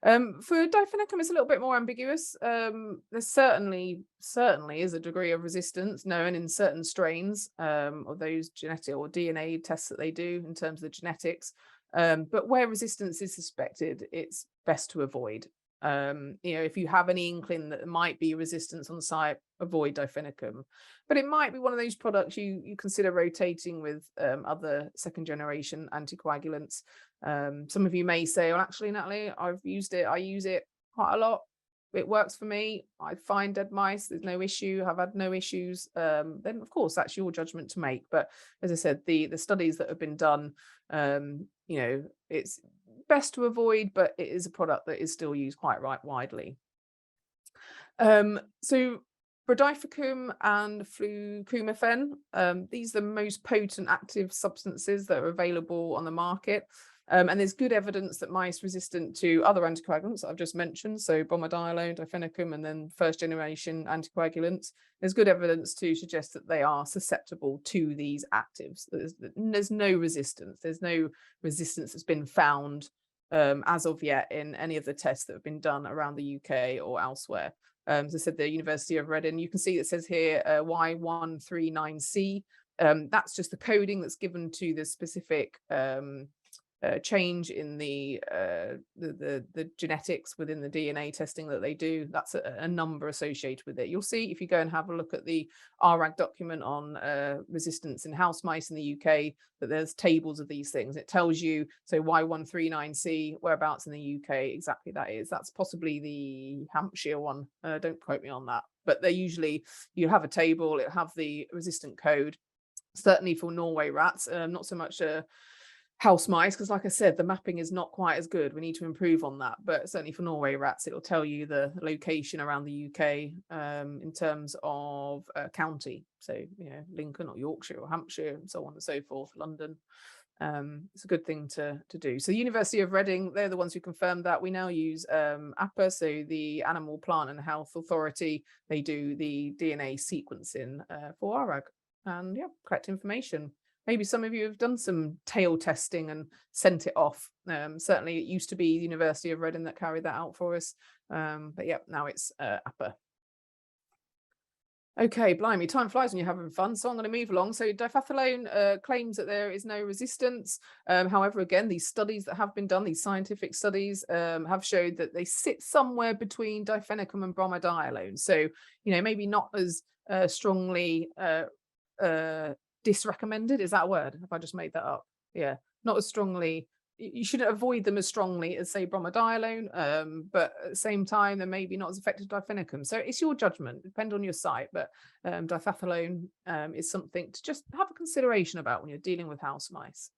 For difenicum, it's a little bit more ambiguous. There certainly is a degree of resistance known in certain strains of those genetic or DNA tests that they do in terms of the genetics. But where resistance is suspected, it's best to avoid. You know, if you have any inkling that there might be resistance on site, avoid difenicum. But it might be one of those products you consider rotating with other second generation anticoagulants. Some of you may say, well, actually, Natalie, I've used it. I use it quite a lot. It works for me. I find dead mice. There's no issue. I've had no issues. Then, of course, that's your judgment to make. But as I said, the studies that have been done, you know, it's best to avoid, but it is a product that is still used quite widely. So brodifacoum and fluclomifen, these are the most potent active substances that are available on the market. And there's good evidence that mice resistant to other anticoagulants that I've just mentioned, so bromadiolone, difenicum, and then first generation anticoagulants, there's good evidence to suggest that they are susceptible to these actives. There's no resistance. There's no resistance that's been found as of yet in any of the tests that have been done around the UK or elsewhere. As I said, the University of Reading, you can see it says here Y139C. That's just the coding that's given to the specific change in the genetics within the DNA testing that they do. That's a number associated with it. You'll see if you go and have a look at the RAG document on resistance in house mice in the UK that there's tables of these things. It tells you, so Y139C, whereabouts in the UK exactly that is. That's possibly the Hampshire one. Don't quote me on that. But they usually, you have a table, it'll have the resistant code. certainly for Norway rats, not so much house mice, because like I said, the mapping is not quite as good. We need to improve on that. But certainly for Norway rats, it'll tell you the location around the UK in terms of county. So, Lincoln or Yorkshire or Hampshire and so on and so forth, London. It's a good thing to do. So the University of Reading, they're the ones who confirmed that. We now use APA, so the Animal, Plant and Health Authority. They do the DNA sequencing for ARAG and collect information. Maybe some of you have done some tail testing and sent it off. Certainly it used to be the University of Reading that carried that out for us. But now it's APA. Okay, blimey, time flies when you're having fun. So I'm going to move along. So diphathalone claims that there is no resistance. However, again, these studies that have been done, these scientific studies have showed that they sit somewhere between diphenychum and bromadiolone. So, maybe not as strongly disrecommended. Is that a word? Have I just made that up? Yeah, not as strongly. You shouldn't avoid them as strongly as, say, bromadiolone, but at the same time, they're maybe not as effective as diphenychum. So it's your judgment, depend on your site, but diphathalone is something to just have a consideration about when you're dealing with house mice.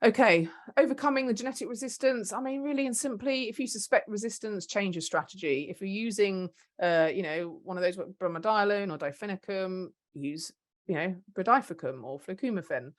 Okay, overcoming the genetic resistance. I mean, really and simply, if you suspect resistance, change your strategy. If you're using, one of those bromadiolone or diphenychum, use, brodifacoum or flucumaphen.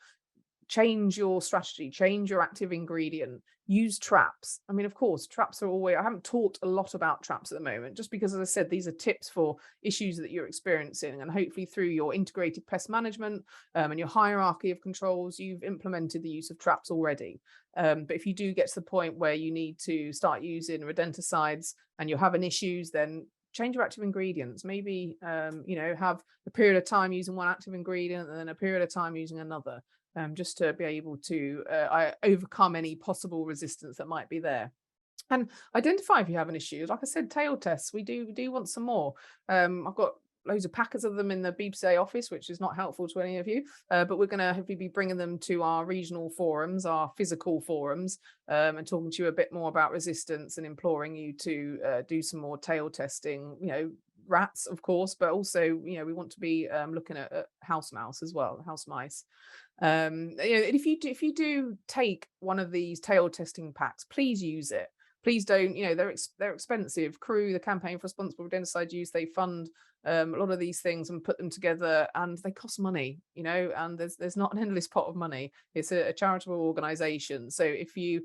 Change your strategy, change your active ingredient, use traps. I mean, of course, traps are always, I haven't talked a lot about traps at the moment, just because, as I said, these are tips for issues that you're experiencing. And hopefully through your integrated pest management and your hierarchy of controls, you've implemented the use of traps already. But if you do get to the point where you need to start using rodenticides and you're having issues, then change your active ingredients. Maybe, have a period of time using one active ingredient and then a period of time using another. Just to be able to overcome any possible resistance that might be there. And identify if you have an issue. Like I said, tail tests, we do want some more. I've got loads of packets of them in the BPCA office, which is not helpful to any of you, but we're going to hopefully be bringing them to our regional forums, our physical forums, and talking to you a bit more about resistance and imploring you to do some more tail testing, rats, of course, but also, we want to be looking at house mouse as well, house mice. If you do take one of these tail testing packs, please use it. Please don't, they're expensive. CREW, the Campaign for Responsible Rodenticide Use, they fund a lot of these things and put them together, and they cost money, and there's not an endless pot of money. It's a charitable organization. So if you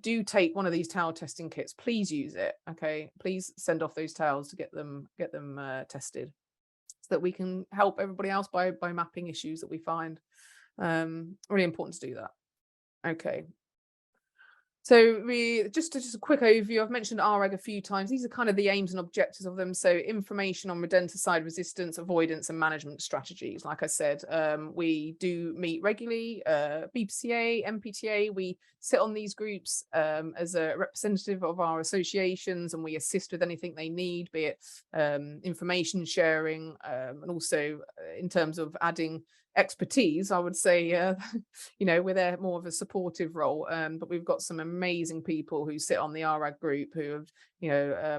do take one of these tail testing kits, please use it. Okay, please send off those tails to get them tested, so that we can help everybody else by mapping issues that we find. Really important to do that. Okay. So just a quick overview. I've mentioned ARAG a few times. These are kind of the aims and objectives of them. So information on rodenticide resistance, avoidance and management strategies. Like I said, we do meet regularly, BPCA, MPTA. We sit on these groups as a representative of our associations, and we assist with anything they need, be it information sharing, and also in terms of adding expertise. I would say we're there more of a supportive role, but we've got some amazing people who sit on the ARAG group who have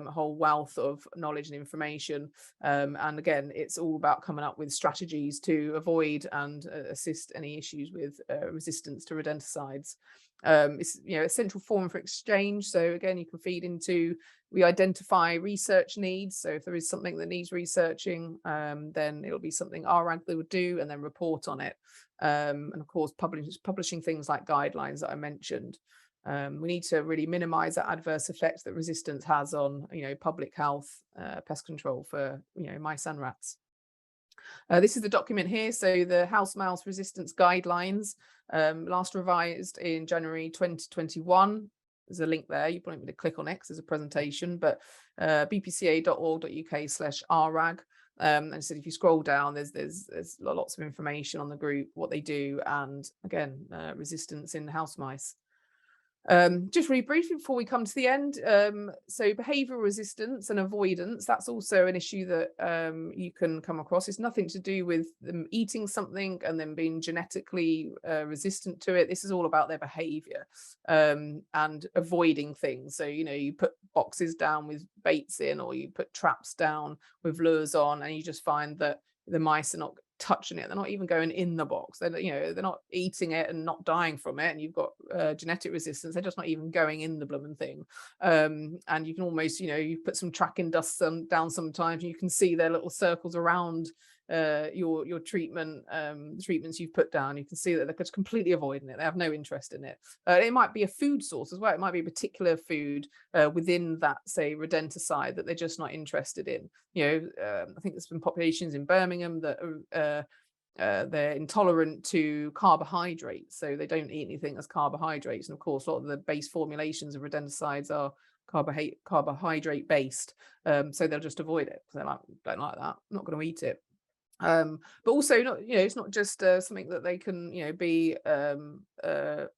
a whole wealth of knowledge and information, and again, it's all about coming up with strategies to avoid and assist any issues with resistance to rodenticides. It's a central forum for exchange, so again, you can feed into, we identify research needs. So if there is something that needs researching, then it'll be something ARAG would do and then report on it. And of course, publishing things like guidelines that I mentioned. We need to really minimize that adverse effect that resistance has on, public health, pest control for, mice and rats. This is the document here. So the house mouse resistance guidelines, last revised in January 2021. There's a link there. You probably need to click on it because there's a presentation, but bpca.org.uk/ARAG. And so if you scroll down, there's lots of information on the group, what they do, and again, resistance in house mice. Just really briefly before we come to the end, so behavioral resistance and avoidance, that's also an issue that you can come across. It's nothing to do with them eating something and then being genetically resistant to it. This is all about their behavior and avoiding things. So, you put boxes down with baits in, or you put traps down with lures on, and you just find that the mice are not touching it. They're not even going in the box. They're not eating it and not dying from it. And you've got genetic resistance. They're just not even going in the blooming thing. And you can almost, you put some tracking dust down sometimes, and you can see their little circles around your treatment, treatments you've put down. You can see that they're just completely avoiding it. They have no interest in it. It might be a food source as well. It might be a particular food within that, say, rodenticide, that they're just not interested in. I think there's been populations in Birmingham that they're intolerant to carbohydrates, so they don't eat anything as carbohydrates. And of course, a lot of the base formulations of rodenticides are carbohydrate based, so they'll just avoid it. They're like, don't like that, I'm not going to eat it. But also, not, it's not just something that they can, be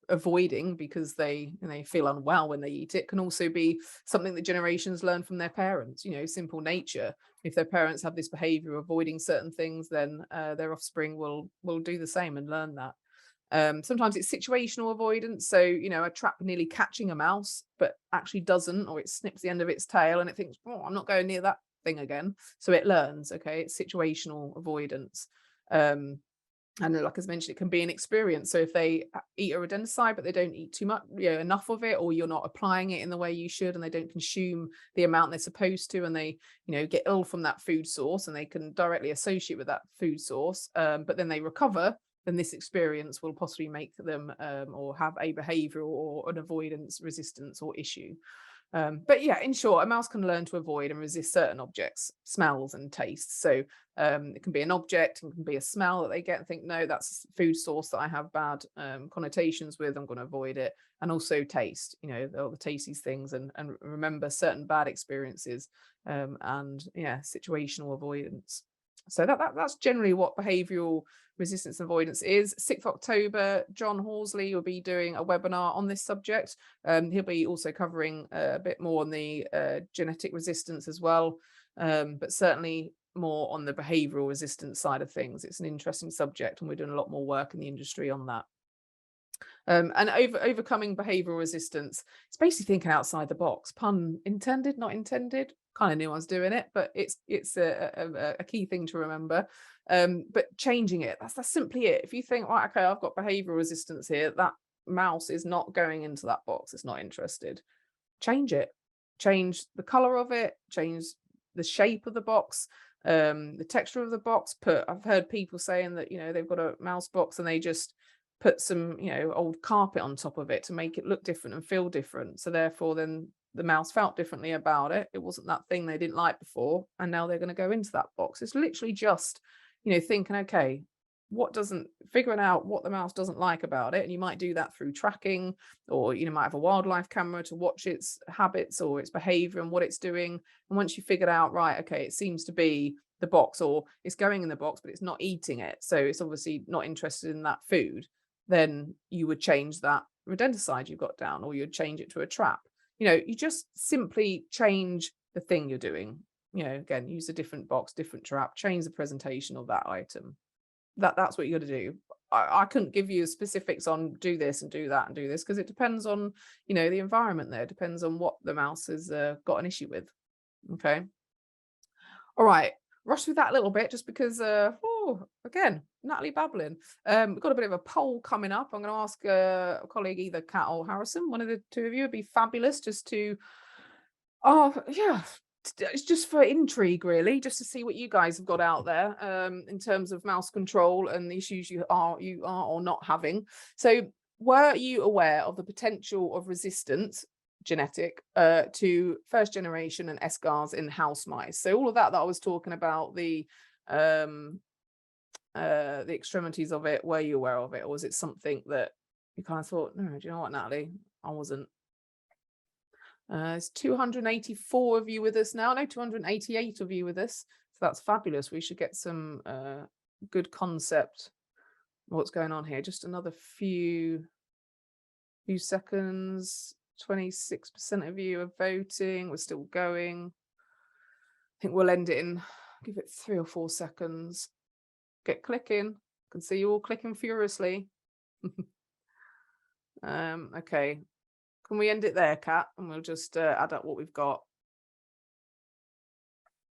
avoiding because they feel unwell when they eat it. Can also be something that generations learn from their parents. Simple nature. If their parents have this behavior of avoiding certain things, then their offspring will do the same and learn that. Sometimes it's situational avoidance. So, a trap nearly catching a mouse, but actually doesn't, or it snips the end of its tail and it thinks, oh, I'm not going near that thing again. So it learns, okay, it's situational avoidance. And like I mentioned, it can be an experience. So if they eat a rodenticide, but they don't eat too much, enough of it, or you're not applying it in the way you should, and they don't consume the amount they're supposed to, and they, get ill from that food source, and they can directly associate with that food source, but then they recover, then this experience will possibly make them or have a behavior or an avoidance, resistance, or issue. But yeah, in short, a mouse can learn to avoid and resist certain objects, smells and tastes. So it can be an object, and can be a smell that they get and think, no, that's a food source that I have bad connotations with, I'm going to avoid it. And also taste, all the tasty things, and remember certain bad experiences, and yeah, situational avoidance. So that's generally what behavioural resistance and avoidance is. 6th October, John Horsley will be doing a webinar on this subject. He'll be also covering a bit more on the genetic resistance as well, but certainly more on the behavioural resistance side of things. It's an interesting subject, and we're doing a lot more work in the industry on that. And overcoming behavioural resistance, it's basically thinking outside the box. Pun intended, not intended. Kind of knew I was doing it, but it's a key thing to remember. But changing it, that's simply it. If you think, right, okay, I've got behavioural resistance here, that mouse is not going into that box, it's not interested. Change it. Change the colour of it, change the shape of the box, the texture of the box. I've heard people saying that, they've got a mouse box and they just put some, old carpet on top of it to make it look different and feel different. So therefore then the mouse felt differently about it. It wasn't that thing they didn't like before, and now they're going to go into that box. It's literally just, thinking, okay, figuring out what the mouse doesn't like about it. And you might do that through tracking, or might have a wildlife camera to watch its habits or its behavior and what it's doing. And once you figured out, right, okay, it seems to be the box, or it's going in the box but it's not eating it, so it's obviously not interested in that food, then you would change that rodenticide you've got down, or you'd change it to a trap. You just simply change the thing you're doing. Again, use a different box, different trap, change the presentation of that item. That's what you got to do. I couldn't give you specifics on do this and do that and do this, because it depends on, the environment there. It depends on what the mouse has got an issue with. Okay. All right. Rush through that a little bit just because, again, Natalie babbling. We've got a bit of a poll coming up. I'm going to ask a colleague, either Kat or Harrison, one of the two of you. Would be fabulous just to, it's just for intrigue, really, just to see what you guys have got out there in terms of mouse control and the issues you are or not having. So were you aware of the potential of resistance, genetic, to first generation and escars in house mice? So all of that I was talking about, the extremities of it, were you aware of it, or was it something that you kind of thought, no, do you know what, Natalie, I wasn't? It's 284 of you with us now. No, 288 of you with us. So that's fabulous. We should get some good concept of what's going on here. Just another few seconds. 26% of you are voting. We're still going. I think we'll end it in, give it 3 or 4 seconds. Get clicking. I can see you all clicking furiously. Okay. Can we end it there, Kat? And we'll just add up what we've got.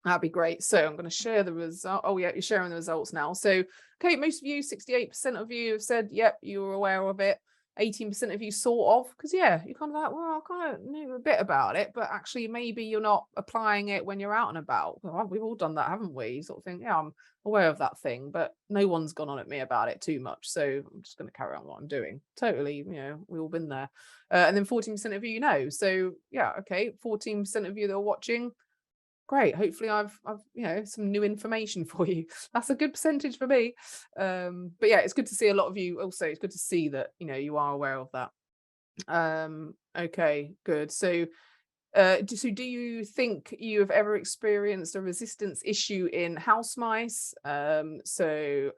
That'd be great. So I'm going to share the result. Oh yeah, you're sharing the results now. So, okay, most of you, 68% of you have said, yep, you were aware of it. 18% of you sort of, because yeah, you're kind of like, well, I kind of knew a bit about it, but actually maybe you're not applying it when you're out and about. Well, we've all done that, haven't we? You sort of think, yeah, I'm aware of that thing, but no one's gone on at me about it too much. So I'm just going to carry on what I'm doing. Totally, we've all been there. And then 14% of you know. So yeah, okay, 14% of you that are watching, great. Hopefully I've some new information for you. That's a good percentage for me. But yeah, it's good to see a lot of you also. It's good to see that, you are aware of that. Okay, good. So do you think you have ever experienced a resistance issue in house mice? Okay, so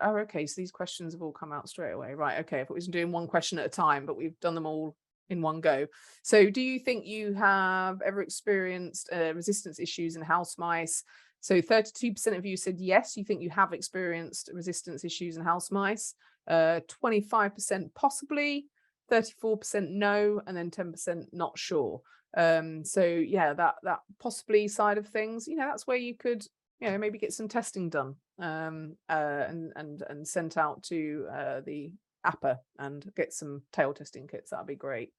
these questions have all come out straight away. Right, okay, I thought we was doing one question at a time, but we've done them all in one go. So do you think you have ever experienced resistance issues in house mice? So 32% of you said yes, you think you have experienced resistance issues in house mice. 25% possibly, 34% no, and then 10% not sure. So yeah, that possibly side of things, that's where you could, maybe get some testing done, and sent out to the APA and get some tail testing kits. That'd be great.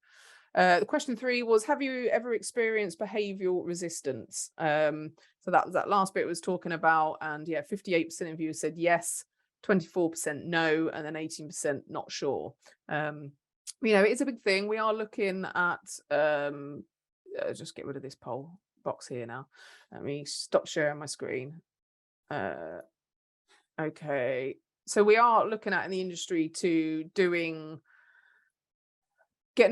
The question 3 was, have you ever experienced behavioral resistance? So that was that last bit was talking about, and yeah, 58% of you said yes, 24% no, and then 18% not sure. It's a big thing. We are looking at, just get rid of this poll box here now. Let me stop sharing my screen. Okay. So we are looking at in the industry to getting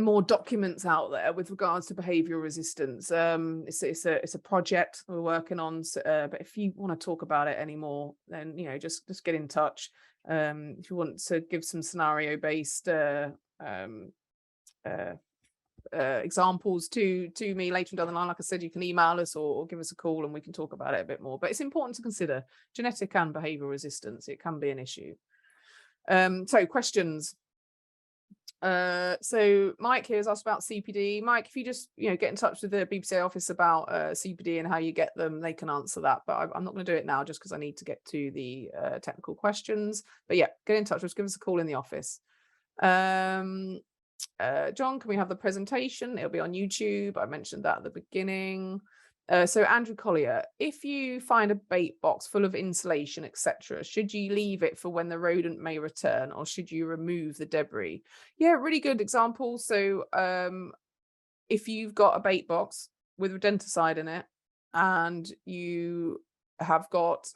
more documents out there with regards to behavioral resistance. It's a project we're working on. But if you want to talk about it anymore, then just get in touch. If you want to give some scenario based examples to me later down the line, like I said, you can email us or give us a call and we can talk about it a bit more. But it's important to consider genetic and behavioral resistance. It can be an issue. So questions. So Mike here has asked about CPD. Mike, if you just get in touch with the BPCA office about CPD and how you get them, they can answer that. But I'm not going to do it now just because I need to get to the technical questions. But yeah, get in touch with us, give us a call in the office. John, can we have the presentation? It'll be on YouTube. I mentioned that at the beginning. So Andrew Collier, if you find a bait box full of insulation, etc., should you leave it for when the rodent may return, or should you remove the debris? Yeah, really good example. So if you've got a bait box with rodenticide in it and you have got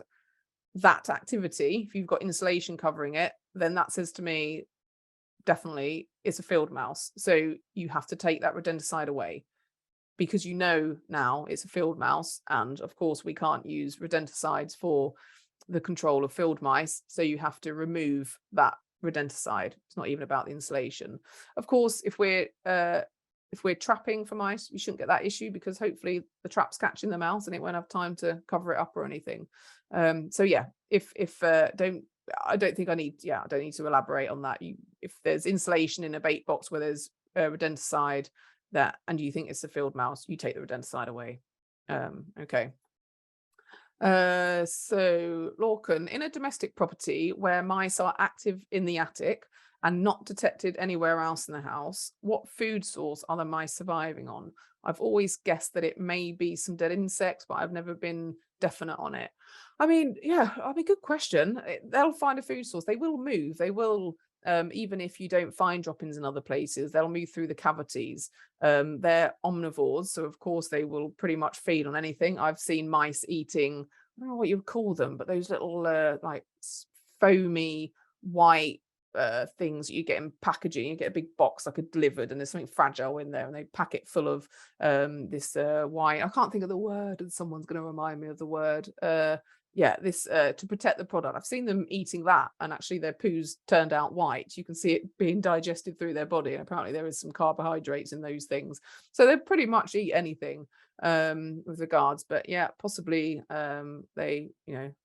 that activity, if you've got insulation covering it, then that says to me, definitely it's a field mouse. So you have to take that rodenticide away, because now it's a field mouse, and of course we can't use rodenticides for the control of field mice, so you have to remove that rodenticide. It's not even about the insulation. Of course, if we're trapping for mice, we shouldn't get that issue, because hopefully the trap's catching the mouse and it won't have time to cover it up or anything. So yeah, I don't need to elaborate on that. If there's insulation in a bait box where there's rodenticide, and you think it's a field mouse, you take the rodenticide away. Okay. So Lorcan, in a domestic property where mice are active in the attic and not detected anywhere else in the house, what food source are the mice surviving on? I've always guessed that it may be some dead insects, but I've never been definite on it. Good question. They'll find a food source. They will move. They will, even if you don't find droppings in other places, they'll move through the cavities. They're omnivores, so of course they will pretty much feed on anything. I've seen mice eating, I don't know what you would call them, but those little like foamy white things that you get in packaging. You get a big box like a delivered, and there's something fragile in there, and they pack it full of this white, I can't think of the word, and someone's going to remind me of the word. This to protect the product. I've seen them eating that, and actually their poos turned out white. You can see it being digested through their body, and apparently there is some carbohydrates in those things. So they pretty much eat anything with regards. But yeah, possibly they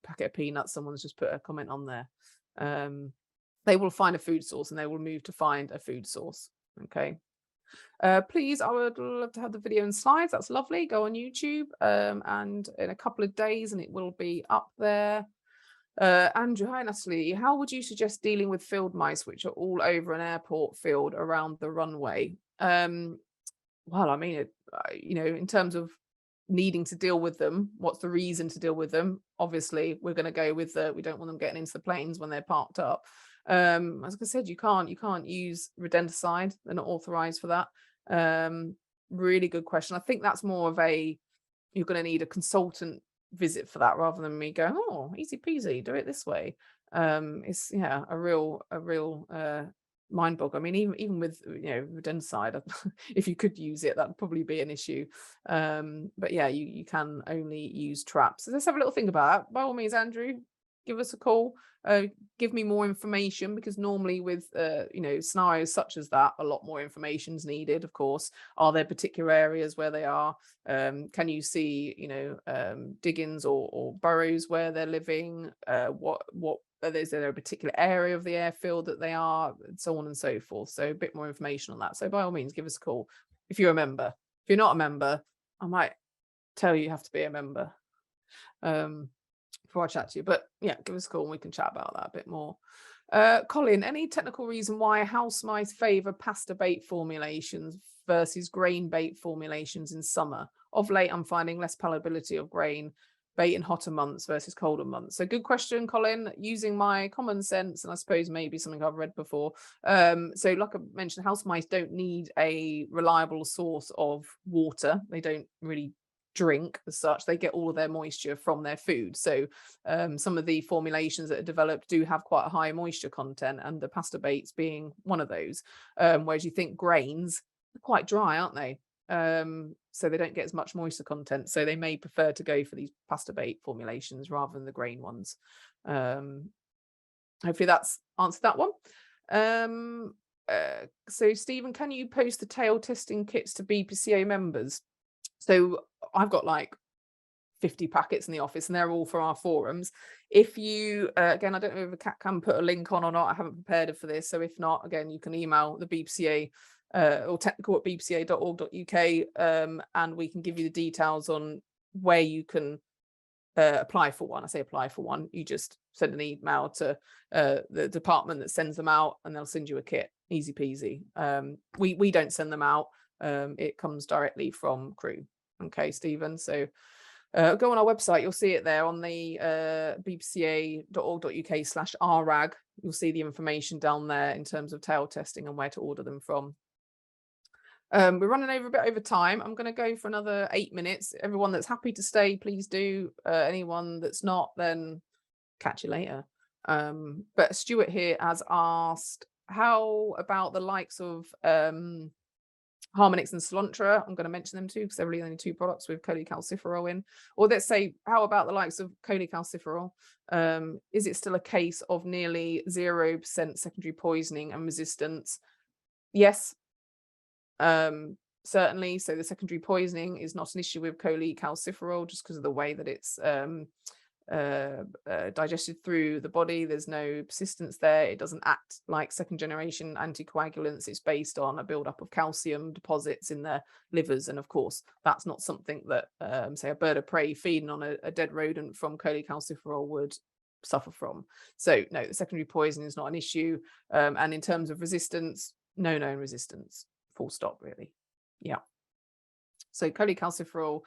packet of peanuts. Someone's just put a comment on there. They will find a food source and they will move to find a food source. Okay. Please, I would love to have the video and slides. That's lovely. Go on YouTube, and in a couple of days, and it will be up there. Andrew, hi Natalie. How would you suggest dealing with field mice which are all over an airport field around the runway? Well, I mean, in terms of needing to deal with them, what's the reason to deal with them? Obviously, we're going to go with we don't want them getting into the planes when they're parked up. As I said, you can't use rodenticide. They're not authorized for that. Really good question. I think that's more of you're going to need a consultant visit for that rather than me going, oh, easy peasy, do it this way. It's a real mind bog. I mean, even with rodenticide, if you could use it, that'd probably be an issue. But yeah, you can only use traps. So let's have a little think about that. By all means, Andrew, give us a call. Give me more information, because normally with scenarios such as that, a lot more information is needed. Of course, are there particular areas where they are? Can you see diggings or burrows where they're living? What is there a particular area of the airfield that they are, and so on and so forth? So a bit more information on that. So by all means, give us a call if you're a member. If you're not a member, I might tell you have to be a member before I chat to you. But yeah, give us a call and we can chat about that a bit more. Colin, any technical reason why house mice favour pasta bait formulations versus grain bait formulations in summer? Of late, I'm finding less palatability of grain bait in hotter months versus colder months. So good question, Colin. Using my common sense, and I suppose maybe something I've read before. So like I mentioned, house mice don't need a reliable source of water. They don't really drink as such. They get all of their moisture from their food. So some of the formulations that are developed do have quite a high moisture content, and the pasta baits being one of those. Whereas you think grains are quite dry, aren't they? So they don't get as much moisture content. So they may prefer to go for these pasta bait formulations rather than the grain ones. Hopefully that's answered that one. So Stephen, can you post the tail testing kits to BPCA members? So I've got like 50 packets in the office, and they're all for our forums. If you, again, I don't know if a cat can put a link on or not. I haven't prepared it for this. So if not, again, you can email the BPCA or technical@bpca.org.uk, and we can give you the details on where you can apply for one. I say apply for one. You just send an email to the department that sends them out, and they'll send you a kit. Easy peasy. We don't send them out. It comes directly from crew. Okay, Stephen. So go on our website. You'll see it there on the bpca.org.uk/rrag. You'll see the information down there in terms of tail testing and where to order them from. We're running over a bit over time. I'm going to go for another 8 minutes. Everyone that's happy to stay, please do. Anyone that's not, then catch you later. But Stuart here has asked, how about the likes of Harmonix and Cilantro? I'm going to mention them too, because they're really only two products with cholecalciferol in. Or let's say, how about the likes of cholecalciferol? Is it still a case of nearly 0% secondary poisoning and resistance? Yes, certainly. So the secondary poisoning is not an issue with cholecalciferol, just because of the way that it's digested through the body. There's no persistence there. It doesn't act like second generation anticoagulants. It's based on a buildup of calcium deposits in their livers, and of course that's not something that say a bird of prey feeding on a dead rodent from cholecalciferol would suffer from. So no, the secondary poisoning is not an issue. And in terms of resistance, no known resistance, full stop, really. Yeah, so cholecalciferol,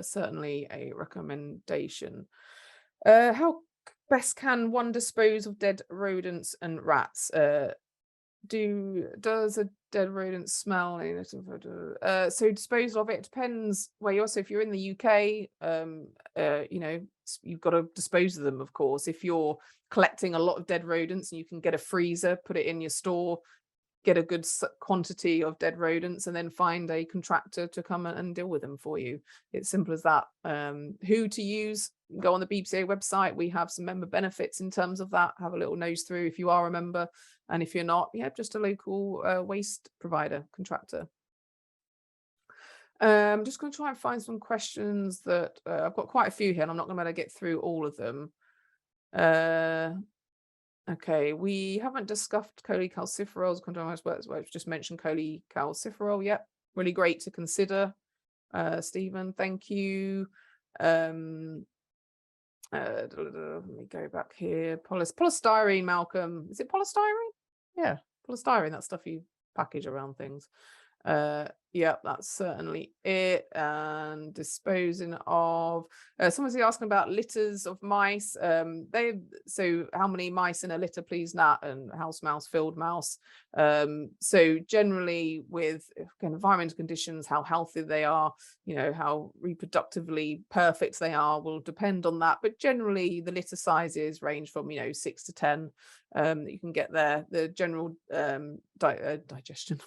certainly a recommendation. How best can one dispose of dead rodents and rats? Does a dead rodent smell? So disposal of it depends where you're. So if you're in the UK, you've got to dispose of them, of course. If you're collecting a lot of dead rodents, and you can get a freezer, put it in your store, get a good quantity of dead rodents, and then find a contractor to come and deal with them for you. It's simple as that. Who to use? Go on the BPCA website. We have some member benefits in terms of that. Have a little nose through if you are a member, and if you're not, yeah, just a local waste provider, contractor. I'm just going to try and find some questions that I've got quite a few here, and I'm not going to be able to get through all of them. Okay, we haven't discussed cholecalciferol. We've just mentioned cholecalciferol. Yep, really great to consider. Stephen, thank you. Um, Let me go back here. Polystyrene, Malcolm. Is it polystyrene? Yeah, polystyrene. That stuff you package around things. Yeah, that's certainly it. And disposing of someone's asking about litters of mice. So how many mice in a litter, please, Nat? And house mouse, field mouse. So generally with environmental conditions, how healthy they are, how reproductively perfect they are will depend on that. But generally the litter sizes range from 6 to 10 that you can get there. The general digestion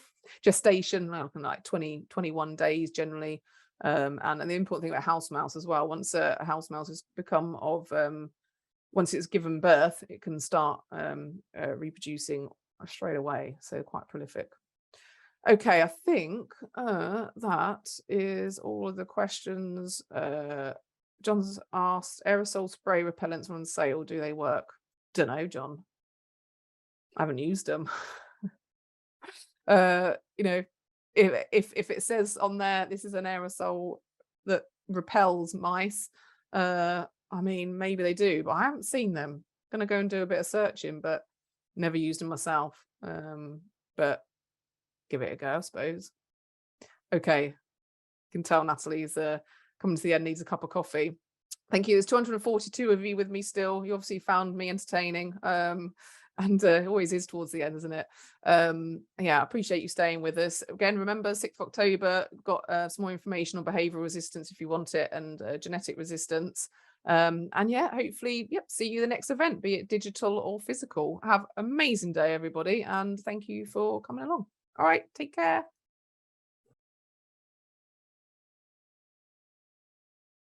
gestation, like 21 days generally. And the important thing about house mouse as well, once a house mouse has become of once it's given birth, it can start reproducing straight away, so quite prolific. Okay, I think that is all of the questions. John's asked, aerosol spray repellents are on sale, do they work? Don't know, John, I haven't used them. You know, if it says on there this is an aerosol that repels mice, I mean, maybe they do, but I haven't seen them. Gonna go and do a bit of searching, but never used them myself. But give it a go, I suppose. Okay, can tell Natalie's coming to the end, needs a cup of coffee. Thank you. There's 242 of you with me still. You obviously found me entertaining. And it always is towards the end, isn't it? Yeah, I appreciate you staying with us. Again, remember 6th of October, got some more information on behavioral resistance if you want it, and genetic resistance. And yeah, hopefully, yep, see you the next event, be it digital or physical. Have an amazing day, everybody. And thank you for coming along. All right, take care.